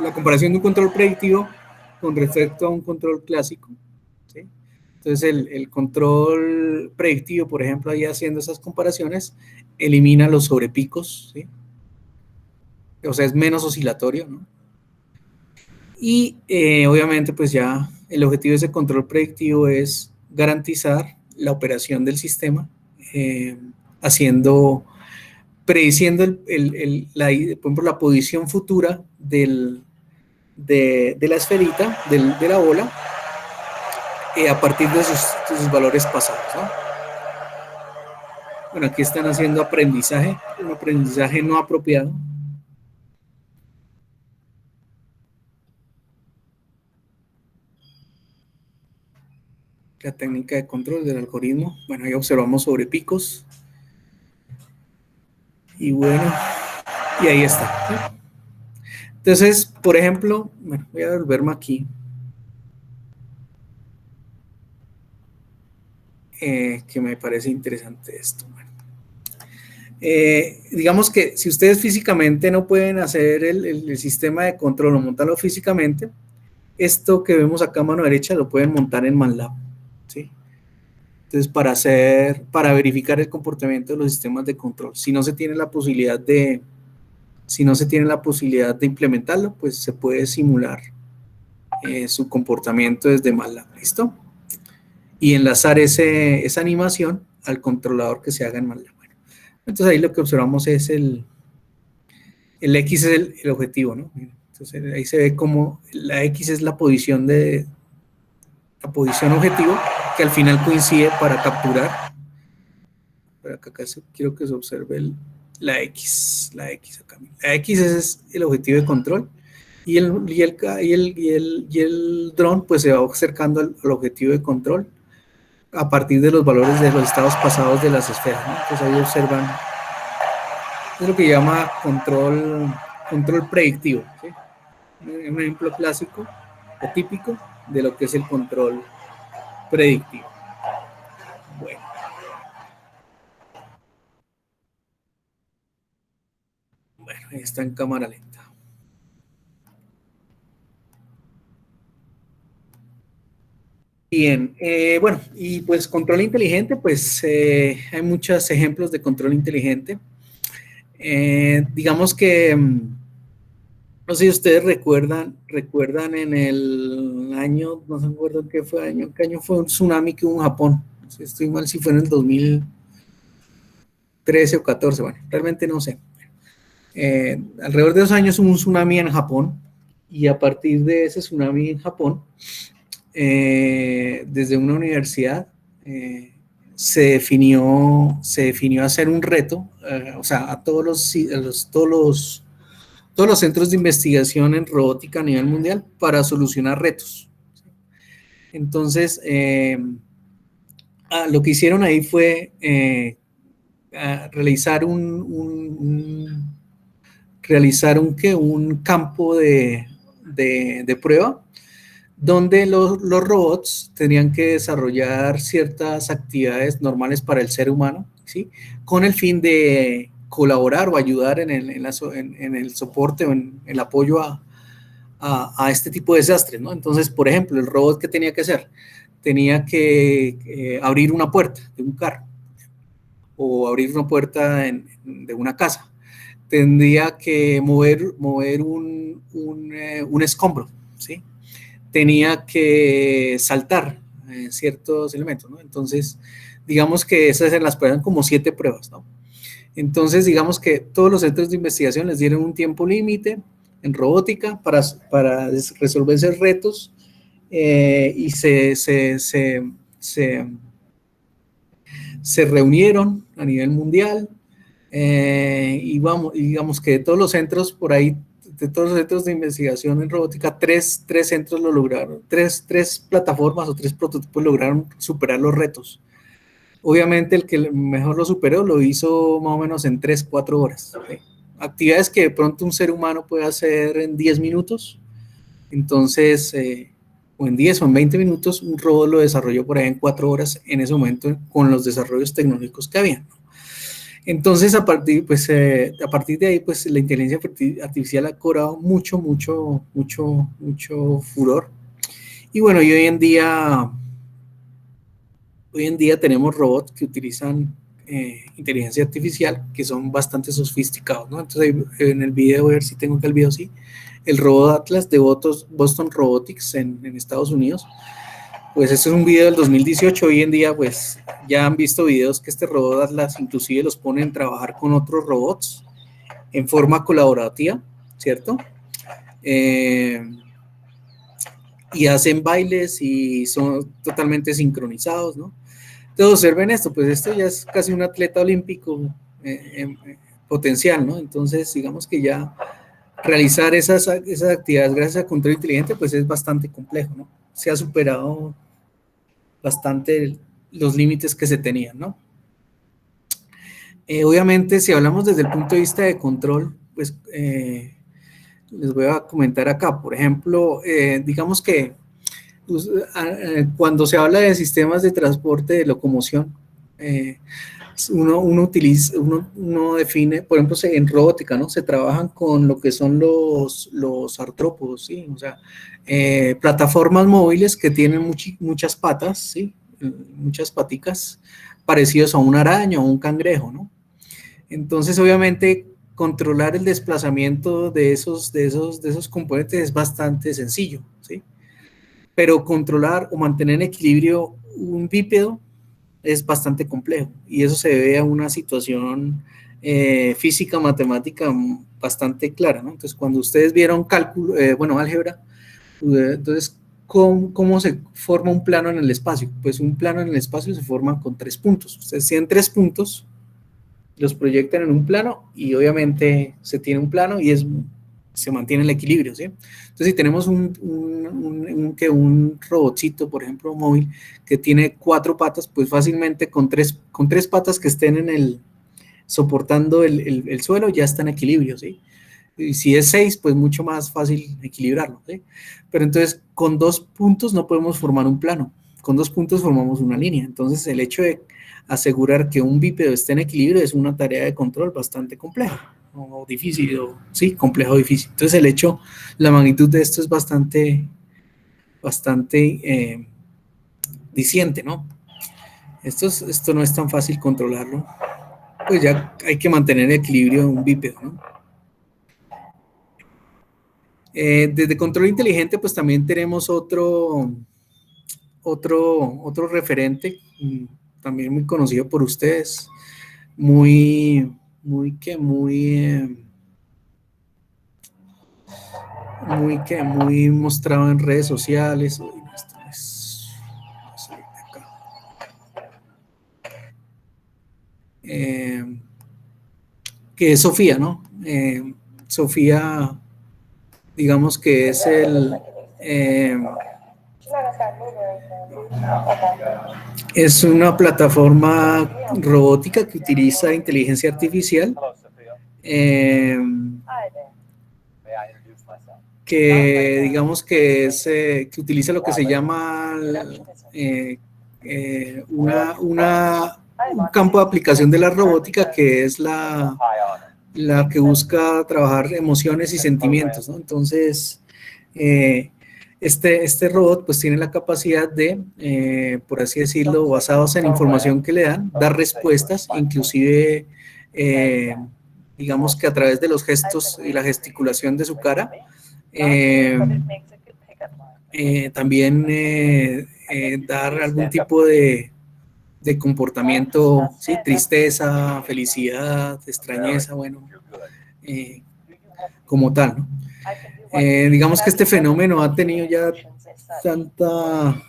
La comparación de un control predictivo con respecto a un control clásico, ¿sí? Entonces, el control predictivo, por ejemplo, ahí haciendo esas comparaciones, elimina los sobrepicos, ¿sí? O sea, es menos oscilatorio, ¿no? Y obviamente, pues ya el objetivo de ese control predictivo es garantizar la operación del sistema, eh, haciendo, prediciendo por ejemplo, la posición futura de la esferita, de la bola, a partir de sus valores pasados, ¿no? Bueno, aquí están haciendo aprendizaje, un aprendizaje no apropiado. La técnica de control del algoritmo. Bueno, ahí observamos sobre picos. Y bueno, y ahí está, ¿sí? Entonces, por ejemplo, bueno, voy a volverme aquí, que me parece interesante esto. Bueno, Digamos que si ustedes físicamente no pueden hacer el sistema de control o montarlo físicamente, esto que vemos acá a mano derecha lo pueden montar en MATLAB, ¿sí? Entonces, para verificar el comportamiento de los sistemas de control, si no se tiene la posibilidad de implementarlo, pues se puede simular su comportamiento desde MATLAB, ¿listo? Y enlazar esa animación al controlador que se haga en MATLAB. Bueno, entonces ahí lo que observamos es el X es el objetivo, ¿no? Entonces ahí se ve como la X es la posición objetivo que al final coincide para capturar. Pero acá quiero que se observe la X acá. La X es el objetivo de control y el dron pues se va acercando al objetivo de control a partir de los valores de los estados pasados de las esferas, ¿no? Entonces ahí observan, es lo que llama control predictivo, ¿sí? Un ejemplo clásico o típico de lo que es el control predictivo. Bueno. Bueno, ahí está en cámara lenta. Bien, bueno, y pues control inteligente, pues hay muchos ejemplos de control inteligente. Digamos que, no sé si ustedes recuerdan en el año, no se acuerdan qué año fue un tsunami que hubo en Japón. No sé, estoy mal si fue en el 2013 o 14, bueno, realmente no sé. Alrededor de 2 años hubo un tsunami en Japón y a partir de ese tsunami en Japón, desde una universidad se definió hacer un reto, o sea, a todos los centros de investigación en robótica a nivel mundial para solucionar retos. Entonces, lo que hicieron ahí fue realizar un campo de prueba donde los robots tenían que desarrollar ciertas actividades normales para el ser humano, ¿sí? Con el fin de colaborar o ayudar en el soporte o en el apoyo a este tipo de desastres, ¿no? Entonces, por ejemplo, el robot, ¿qué tenía que hacer? Tenía que abrir una puerta de un carro o abrir una puerta de una casa. Tendría que mover un escombro, ¿sí? Tenía que saltar ciertos elementos, ¿no? Entonces, digamos que esas se las prueban como 7 pruebas, ¿no? Entonces, digamos que todos los centros de investigación les dieron un tiempo límite en robótica para resolver esos retos y se reunieron a nivel mundial y digamos que de todos los centros por ahí, de todos los centros de investigación en robótica, tres centros lo lograron, tres plataformas o 3 prototipos lograron superar los retos. Obviamente el que mejor lo superó lo hizo más o menos en 3-4 horas. ¿Okay? Actividades que de pronto un ser humano puede hacer en 10 minutos, entonces, o en 10 o en 20 minutos, un robot lo desarrolló por ahí en 4 horas en ese momento con los desarrollos tecnológicos que había, ¿no? Entonces, a partir de ahí, pues la inteligencia artificial ha cobrado mucho furor. Y bueno, y hoy en día tenemos robots que utilizan inteligencia artificial que son bastante sofisticados, ¿no? Entonces, en el video, a ver si tengo acá el video, sí. El robot Atlas de Boston Robotics en Estados Unidos. Pues este es un video del 2018, hoy en día pues ya han visto videos que este robot Atlas inclusive los ponen a trabajar con otros robots en forma colaborativa, ¿cierto? Y hacen bailes y son totalmente sincronizados, ¿no? Entonces observen esto, pues esto ya es casi un atleta olímpico potencial, ¿no? Entonces digamos que ya realizar esas actividades gracias a control inteligente pues es bastante complejo, ¿no? Se ha superado bastante los límites que se tenían, ¿no? Obviamente, si hablamos desde el punto de vista de control, pues les voy a comentar acá, por ejemplo, digamos que cuando se habla de sistemas de transporte de locomoción, uno define, por ejemplo, en robótica, ¿no? Se trabajan con lo que son los artrópodos, ¿sí? O sea, plataformas móviles que tienen muchas patas, ¿sí? Muchas paticas, parecidos a una araña o un cangrejo, ¿no? Entonces, obviamente, controlar el desplazamiento de esos componentes es bastante sencillo, ¿sí? Pero controlar o mantener en equilibrio un bípedo es bastante complejo y eso se debe a una situación física, matemática bastante clara, ¿no? Entonces, cuando ustedes vieron cálculo, bueno, álgebra, entonces, ¿cómo se forma un plano en el espacio? Pues un plano en el espacio se forma con 3 puntos. Ustedes tienen 3 puntos, los proyectan en un plano y obviamente se tiene un plano y se mantiene el equilibrio, ¿sí? Entonces, si tenemos un robotcito, por ejemplo, móvil, que tiene 4 patas, pues fácilmente con tres patas que estén soportando el suelo, ya está en equilibrio, ¿sí? Y si es 6, pues mucho más fácil equilibrarlo, ¿sí? Pero entonces, con 2 puntos no podemos formar un plano, con 2 puntos formamos una línea. Entonces, el hecho de asegurar que un bípedo esté en equilibrio es una tarea de control bastante compleja, o difícil, sí, complejo o difícil. Entonces, la magnitud de esto es bastante diciente, ¿no? Esto no es tan fácil controlarlo, pues ya hay que mantener el equilibrio de un bípedo, ¿no? Desde control inteligente, pues también tenemos otro referente, también muy conocido por ustedes, muy mostrado en redes sociales. Uy, no, esto no es salir de acá. Que es Sofía, ¿no? Sofía, digamos que es es una plataforma robótica que utiliza inteligencia artificial, que digamos que que utiliza lo que se llama un campo de aplicación de la robótica, que es la que busca trabajar emociones y sentimientos, ¿no? Entonces, este robot pues tiene la capacidad de, por así decirlo, basados en información que le dan, dar respuestas, inclusive, digamos que a través de los gestos y la gesticulación de su cara, también dar algún tipo de comportamiento, ¿sí? Tristeza, felicidad, extrañeza, bueno, como tal, ¿no? Digamos que este fenómeno ha tenido ya tanta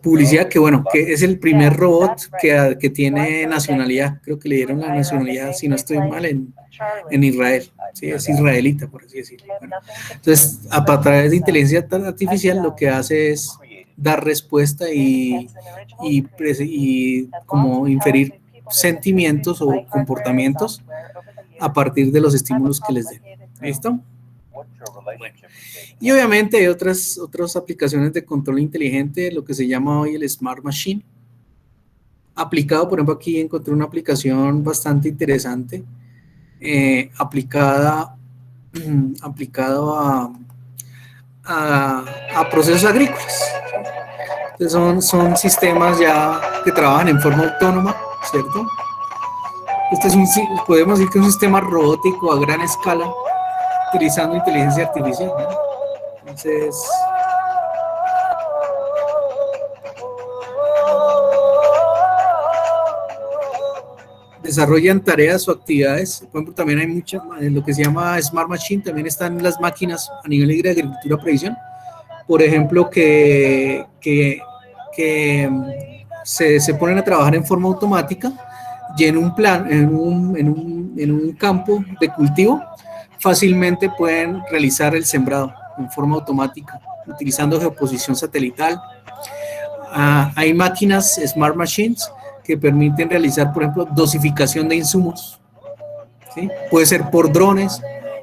publicidad que, bueno, que es el primer robot que tiene nacionalidad, creo que le dieron la nacionalidad, si no estoy mal, en Israel, ¿sí? Es israelita, por así decirlo. Bueno, entonces, a través de inteligencia artificial lo que hace es dar respuesta y como inferir sentimientos o comportamientos a partir de los estímulos que les den. ¿Listo? Bueno. Y obviamente hay otras aplicaciones de control inteligente, lo que se llama hoy el Smart Machine. Aplicado, por ejemplo, aquí encontré una aplicación bastante interesante, aplicado a procesos agrícolas. Entonces son sistemas ya que trabajan en forma autónoma, ¿cierto? Podemos decir que es un sistema robótico a gran escala, utilizando inteligencia artificial, ¿no? Entonces, desarrollan tareas o actividades. Por ejemplo, también hay muchas, lo que se llama Smart Machine, también están las máquinas a nivel de agricultura precisión. Por ejemplo, que se ponen a trabajar en forma automática y en un campo de cultivo fácilmente pueden realizar el sembrado en forma automática, utilizando geoposición satelital. Hay máquinas, Smart Machines, que permiten realizar, por ejemplo, dosificación de insumos, ¿sí? Puede ser por drones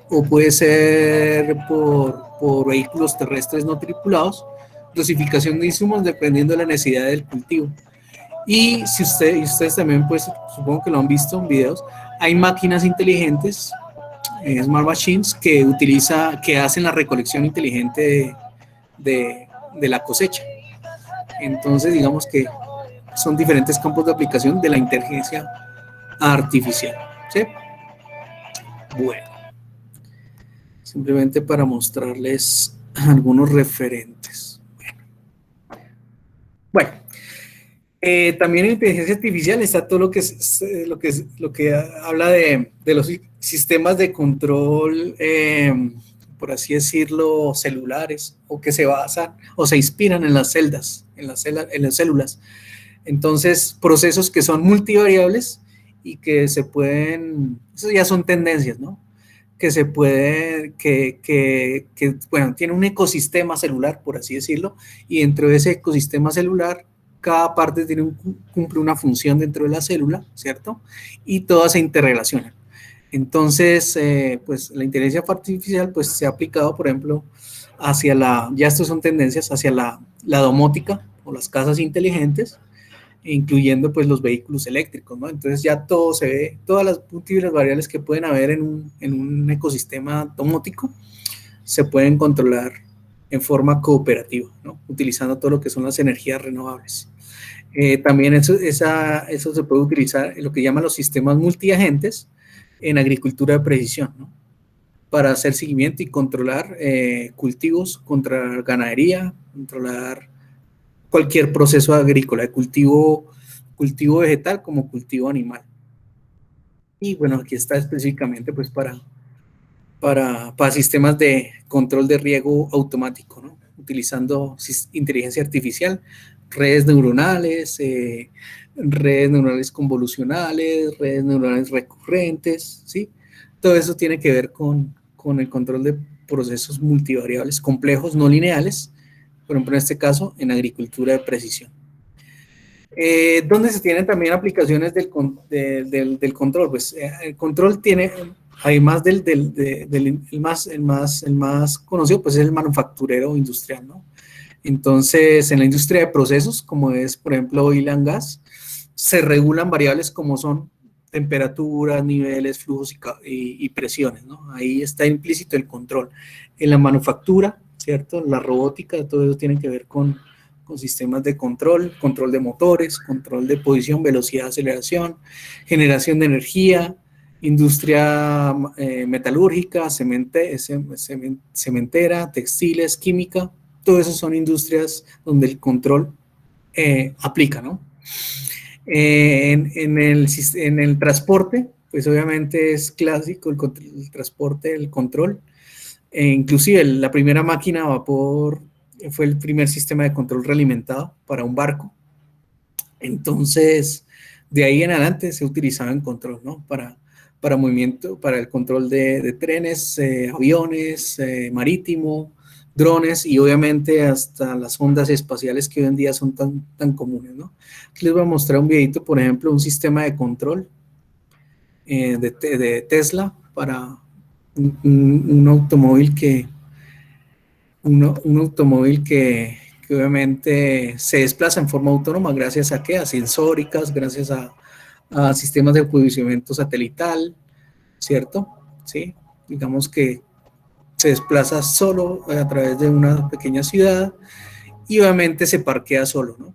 o puede ser por vehículos terrestres no tripulados, dosificación de insumos dependiendo de la necesidad del cultivo. Y si ustedes también, pues supongo que lo han visto en videos, hay máquinas inteligentes, smart machines, que hacen la recolección inteligente de la cosecha. Entonces, digamos que son diferentes campos de aplicación de la inteligencia artificial. ¿Sí? Bueno, simplemente para mostrarles algunos referentes. Bueno, también en inteligencia artificial está todo lo que habla de los sistemas de control, por así decirlo, celulares, o que se basan o se inspiran en las celdas, en las células. Entonces, procesos que son multivariables y que se pueden, eso ya son tendencias, ¿no? Que se puede, bueno, tiene un ecosistema celular, por así decirlo, y dentro de ese ecosistema celular, cada parte cumple una función dentro de la célula, ¿cierto? Y todas se interrelacionan. Entonces, pues la inteligencia artificial, pues se ha aplicado, por ejemplo, ya estas son tendencias, hacia la domótica o las casas inteligentes, incluyendo pues los vehículos eléctricos, ¿no? Entonces ya todo se ve, todas las múltiples variables que pueden haber en un ecosistema domótico se pueden controlar en forma cooperativa, ¿no? Utilizando todo lo que son las energías renovables. También eso se puede utilizar en lo que llaman los sistemas multiagentes en agricultura de precisión, ¿no? Para hacer seguimiento y controlar cultivos, controlar ganadería, controlar cualquier proceso agrícola, de cultivo vegetal como cultivo animal. Y bueno, aquí está específicamente pues para sistemas de control de riego automático, ¿no? Utilizando inteligencia artificial, redes neuronales convolucionales, redes neuronales recurrentes, ¿sí? Todo eso tiene que ver con el control de procesos multivariables complejos, no lineales, por ejemplo, en este caso, en agricultura de precisión. ¿Dónde se tienen también aplicaciones del control? Pues el control tiene, además el más conocido, pues es el manufacturero industrial, ¿no? Entonces, en la industria de procesos, como es, por ejemplo, oil and gas, se regulan variables como son temperaturas, niveles, flujos y presiones, ¿no? Ahí está implícito el control. En la manufactura, ¿cierto? La robótica, todo eso tiene que ver con sistemas de control de motores, control de posición, velocidad, aceleración, generación de energía, industria metalúrgica, cementera, textiles, química, todo eso son industrias donde el control aplica, ¿no? En el transporte, pues obviamente es clásico el transporte, el control. Inclusive la primera máquina a vapor fue el primer sistema de control realimentado para un barco. Entonces, de ahí en adelante se utilizaba en control, ¿no? Para movimiento, para el control de trenes, aviones, marítimo, drones y obviamente hasta las ondas espaciales que hoy en día son tan comunes, ¿no? Aquí les voy a mostrar un videito, por ejemplo, un sistema de control de Tesla para un automóvil un automóvil que obviamente se desplaza en forma autónoma gracias a qué, a sensóricas, gracias a sistemas de posicionamiento satelital, ¿cierto? Sí, digamos que se desplaza solo a través de una pequeña ciudad y obviamente se parquea solo, ¿no?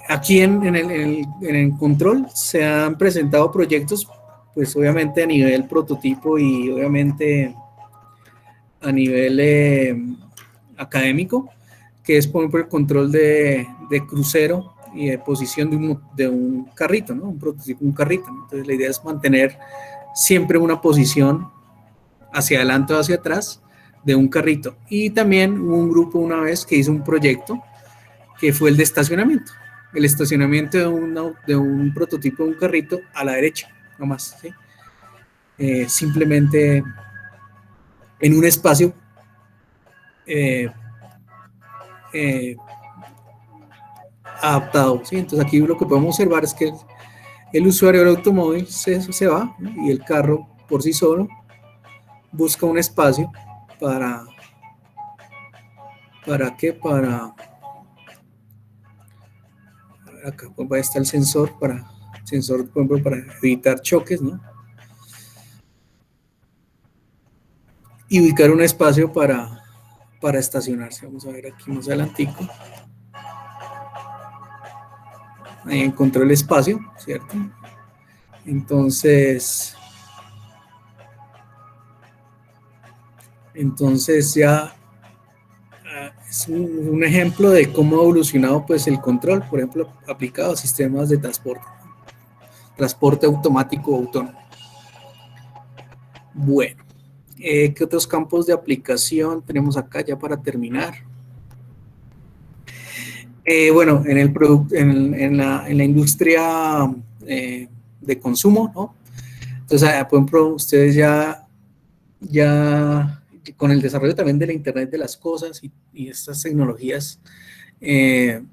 Aquí en el control se han presentado proyectos, pues obviamente a nivel prototipo y obviamente a nivel académico, que es por ejemplo el control de crucero y de posición de un carrito, ¿no? Un prototipo, un carrito, ¿no? Entonces la idea es mantener siempre una posición hacia adelante o hacia atrás de un carrito. Y también hubo un grupo una vez que hizo un proyecto que fue el de estacionamiento. El estacionamiento de un prototipo de un carrito a la derecha, nomás, ¿sí? Simplemente en un espacio eh, eh, adaptado, ¿sí? Entonces aquí lo que podemos observar es que el usuario del automóvil se va, ¿no? Y el carro por sí solo busca un espacio para ¿qué? acá pues, está el sensor, por ejemplo, para evitar choques, ¿no? Y ubicar un espacio para estacionarse. Vamos a ver aquí más adelantico. Ahí encontró el espacio, ¿cierto? Entonces ya es un ejemplo de cómo ha evolucionado pues el control, por ejemplo, aplicado a sistemas de transporte automático o autónomo. Bueno, ¿qué otros campos de aplicación tenemos acá ya para terminar? Bueno, en la industria de consumo, ¿no? Entonces, por ejemplo, ustedes ya con el desarrollo también de la Internet de las cosas y estas tecnologías,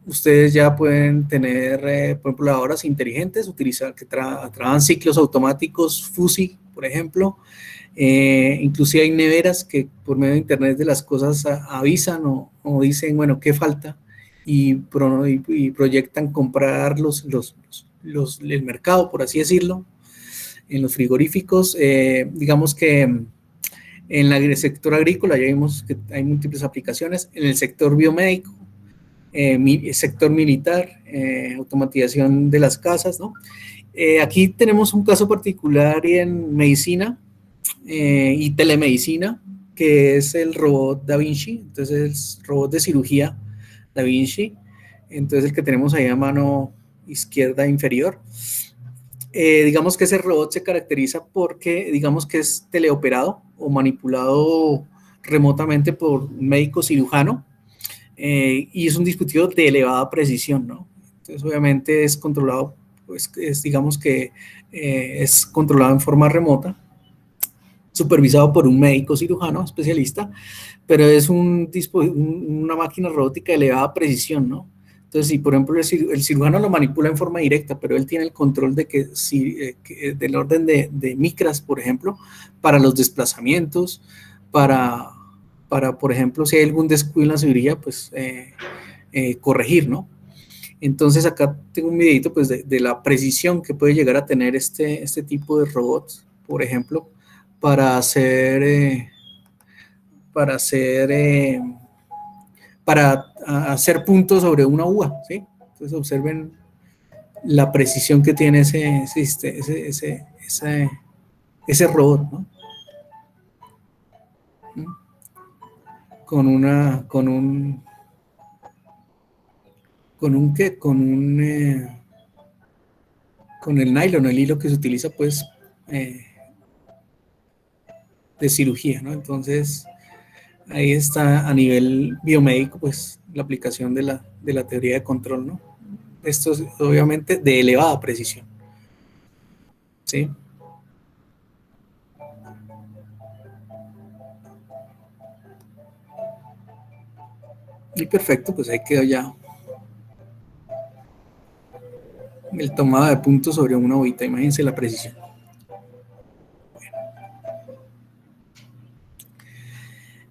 ustedes ya pueden tener, por ejemplo, lavadoras inteligentes, que trabajan ciclos automáticos, FUSI, por ejemplo. Inclusive hay neveras que por medio de Internet de las cosas avisan o dicen, bueno, qué falta y proyectan comprar el mercado, por así decirlo, en los frigoríficos. Digamos que en el sector agrícola ya vimos que hay múltiples aplicaciones. En el sector biomédico, sector militar, automatización de las casas, ¿no? Aquí tenemos un caso particular en medicina y telemedicina, que es el robot Da Vinci. Entonces, el robot de cirugía Da Vinci. Entonces, el que tenemos ahí a mano izquierda inferior. Digamos que ese robot se caracteriza porque, digamos que es teleoperado o manipulado remotamente por un médico cirujano, y es un dispositivo de elevada precisión, ¿no? Entonces, obviamente es controlado, pues, digamos que es controlado en forma remota, supervisado por un médico cirujano especialista, pero es una máquina robótica de elevada precisión, ¿no? Entonces, si por ejemplo el cirujano lo manipula en forma directa, pero él tiene el control de del orden de micras, por ejemplo, para los desplazamientos, por ejemplo, si hay algún descuido en la cirugía, pues corregir, ¿no? Entonces acá tengo un videito pues, de la precisión que puede llegar a tener este tipo de robots, por ejemplo, para hacer, hacer puntos sobre una uva, ¿sí? Entonces observen la precisión que tiene ese robot, ¿no? Con el nylon, el hilo que se utiliza pues de cirugía, ¿no? Entonces ahí está a nivel biomédico pues la aplicación de la teoría de control, ¿no? Esto es obviamente de elevada precisión, ¿sí? Y perfecto, pues ahí quedó ya el tomado de puntos sobre una uvita, imagínense la precisión.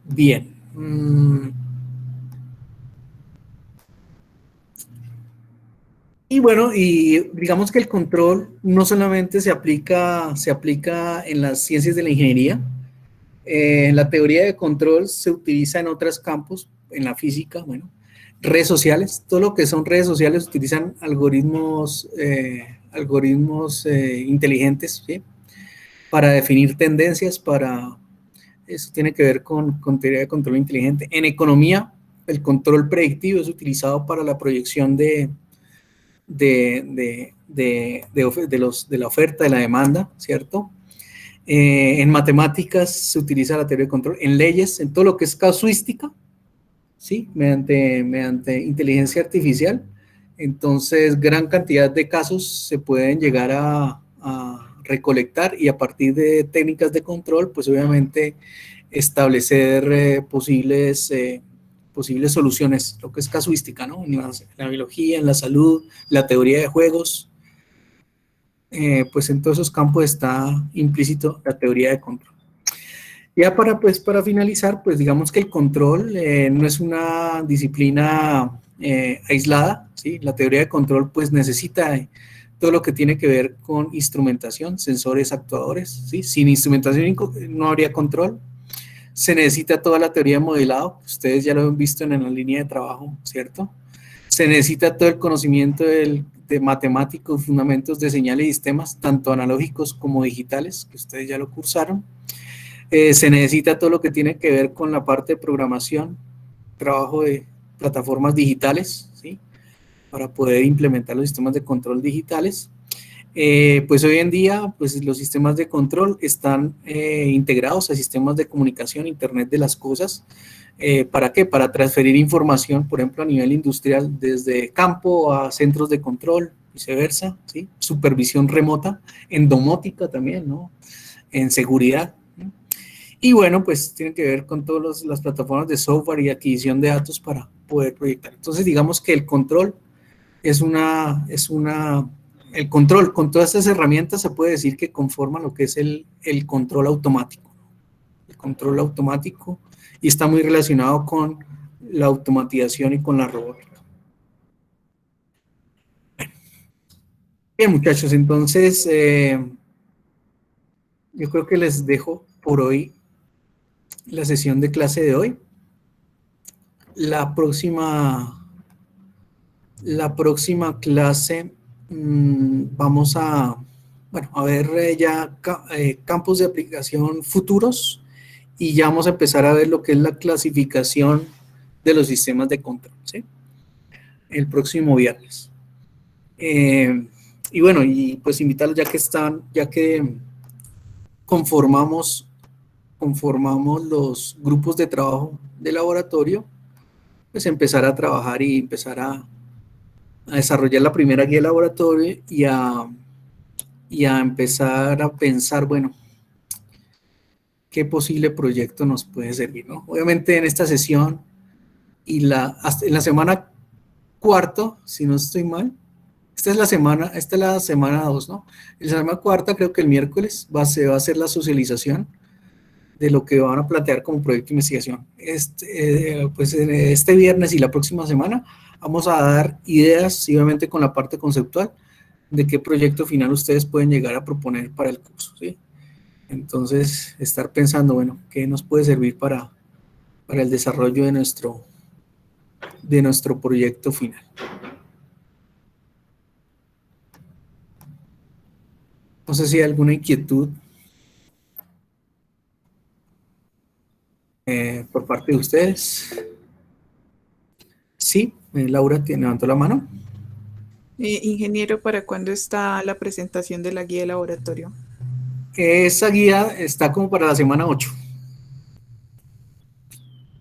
Bien. Y bueno, y digamos que el control no solamente se aplica en las ciencias de la ingeniería. La teoría de control se utiliza en otros campos, en la física, bueno, redes sociales, todo lo que son redes sociales utilizan algoritmos inteligentes, ¿sí? Para definir tendencias, eso tiene que ver con teoría de control inteligente. En economía, el control predictivo es utilizado para la proyección de la oferta, de la demanda, ¿cierto? En matemáticas se utiliza la teoría de control, en leyes, en todo lo que es casuística, ¿sí? Mediante inteligencia artificial. Entonces, gran cantidad de casos se pueden llegar a recolectar y a partir de técnicas de control, pues obviamente establecer posibles soluciones, lo que es casuística, ¿no? En la biología, en la salud, la teoría de juegos, pues en todos esos campos está implícito la teoría de control. Ya para finalizar, pues digamos que el control no es una disciplina aislada, ¿sí? La teoría de control pues necesita todo lo que tiene que ver con instrumentación, sensores, actuadores, ¿sí? Sin instrumentación no habría control. Se necesita toda la teoría de modelado, ustedes ya lo han visto en la línea de trabajo, ¿cierto? Se necesita todo el conocimiento de matemáticos, fundamentos de señales y sistemas, tanto analógicos como digitales, que ustedes ya lo cursaron. Se necesita todo lo que tiene que ver con la parte de programación, trabajo de plataformas digitales, ¿sí? Para poder implementar los sistemas de control digitales. Pues hoy en día pues los sistemas de control están integrados a sistemas de comunicación, Internet de las cosas. ¿Para qué? Para transferir información, por ejemplo, a nivel industrial, desde campo a centros de control, viceversa, ¿sí? Supervisión remota, en domótica también, ¿no? En seguridad. ¿No? Y bueno, pues tiene que ver con todas las plataformas de software y adquisición de datos para poder proyectar. Entonces, digamos que el control el control, con todas estas herramientas se puede decir que conforman lo que es el control automático. El control automático y está muy relacionado con la automatización y con la robótica. Bien, muchachos, entonces yo creo que les dejo por hoy la sesión de clase de hoy. La próxima clase vamos a, bueno, a ver ya campos de aplicación futuros y ya vamos a empezar a ver lo que es la clasificación de los sistemas de control, ¿sí? El próximo viernes. Y bueno, y pues invitarlos ya que conformamos los grupos de trabajo de laboratorio, pues empezar a trabajar y empezar a desarrollar la primera guía de laboratorio y a empezar a pensar, bueno, qué posible proyecto nos puede servir, ¿no? Obviamente en esta sesión y hasta en la semana cuarta, si no estoy mal, esta es la semana 2, ¿no? En la semana cuarta, creo que el miércoles se va a hacer la socialización de lo que van a plantear como proyecto de investigación. Pues este viernes y la próxima semana vamos a dar ideas, obviamente con la parte conceptual, de qué proyecto final ustedes pueden llegar a proponer para el curso, ¿sí? Entonces, estar pensando, bueno, qué nos puede servir para el desarrollo de nuestro proyecto final. No sé si hay alguna inquietud por parte de ustedes. Sí, Laura levantó la mano. Ingeniero, ¿para cuándo está la presentación de la guía de laboratorio? Esa guía está como para la semana 8.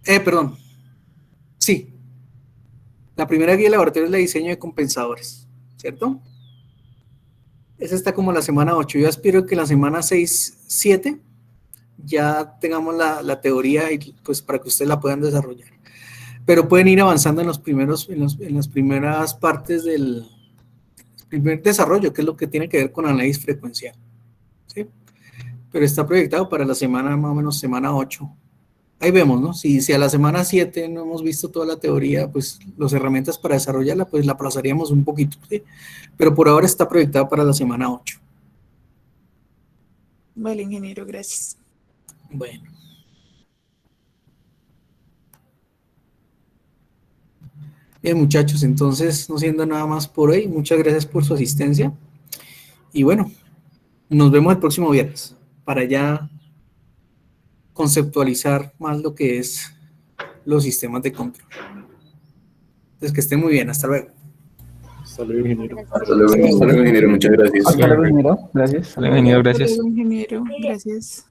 Perdón. Sí. La primera guía de laboratorio es la diseño de compensadores, ¿cierto? Esa está como la semana 8. Yo espero que la semana 6, 7 ya tengamos la teoría y pues para que ustedes la puedan desarrollar. Pero pueden ir avanzando en las primeras partes del primer desarrollo, que es lo que tiene que ver con análisis frecuencial, ¿sí? Pero está proyectado para la semana, más o menos semana 8. Ahí vemos, ¿no? Si a la semana 7 no hemos visto toda la teoría, pues las herramientas para desarrollarla, pues la aplazaríamos un poquito, ¿sí? Pero por ahora está proyectado para la semana 8. Vale, ingeniero, gracias. Bueno. Bien, muchachos, entonces, no siendo nada más por hoy, muchas gracias por su asistencia. Y bueno, nos vemos el próximo viernes para ya conceptualizar más lo que es los sistemas de control. Entonces, que estén muy bien. Hasta luego. Hasta luego, ingeniero. Hasta luego, ingeniero. Muchas gracias. Hasta luego, ingeniero. Gracias. Hasta luego, ingeniero. Gracias. Hasta luego, ingeniero. Gracias.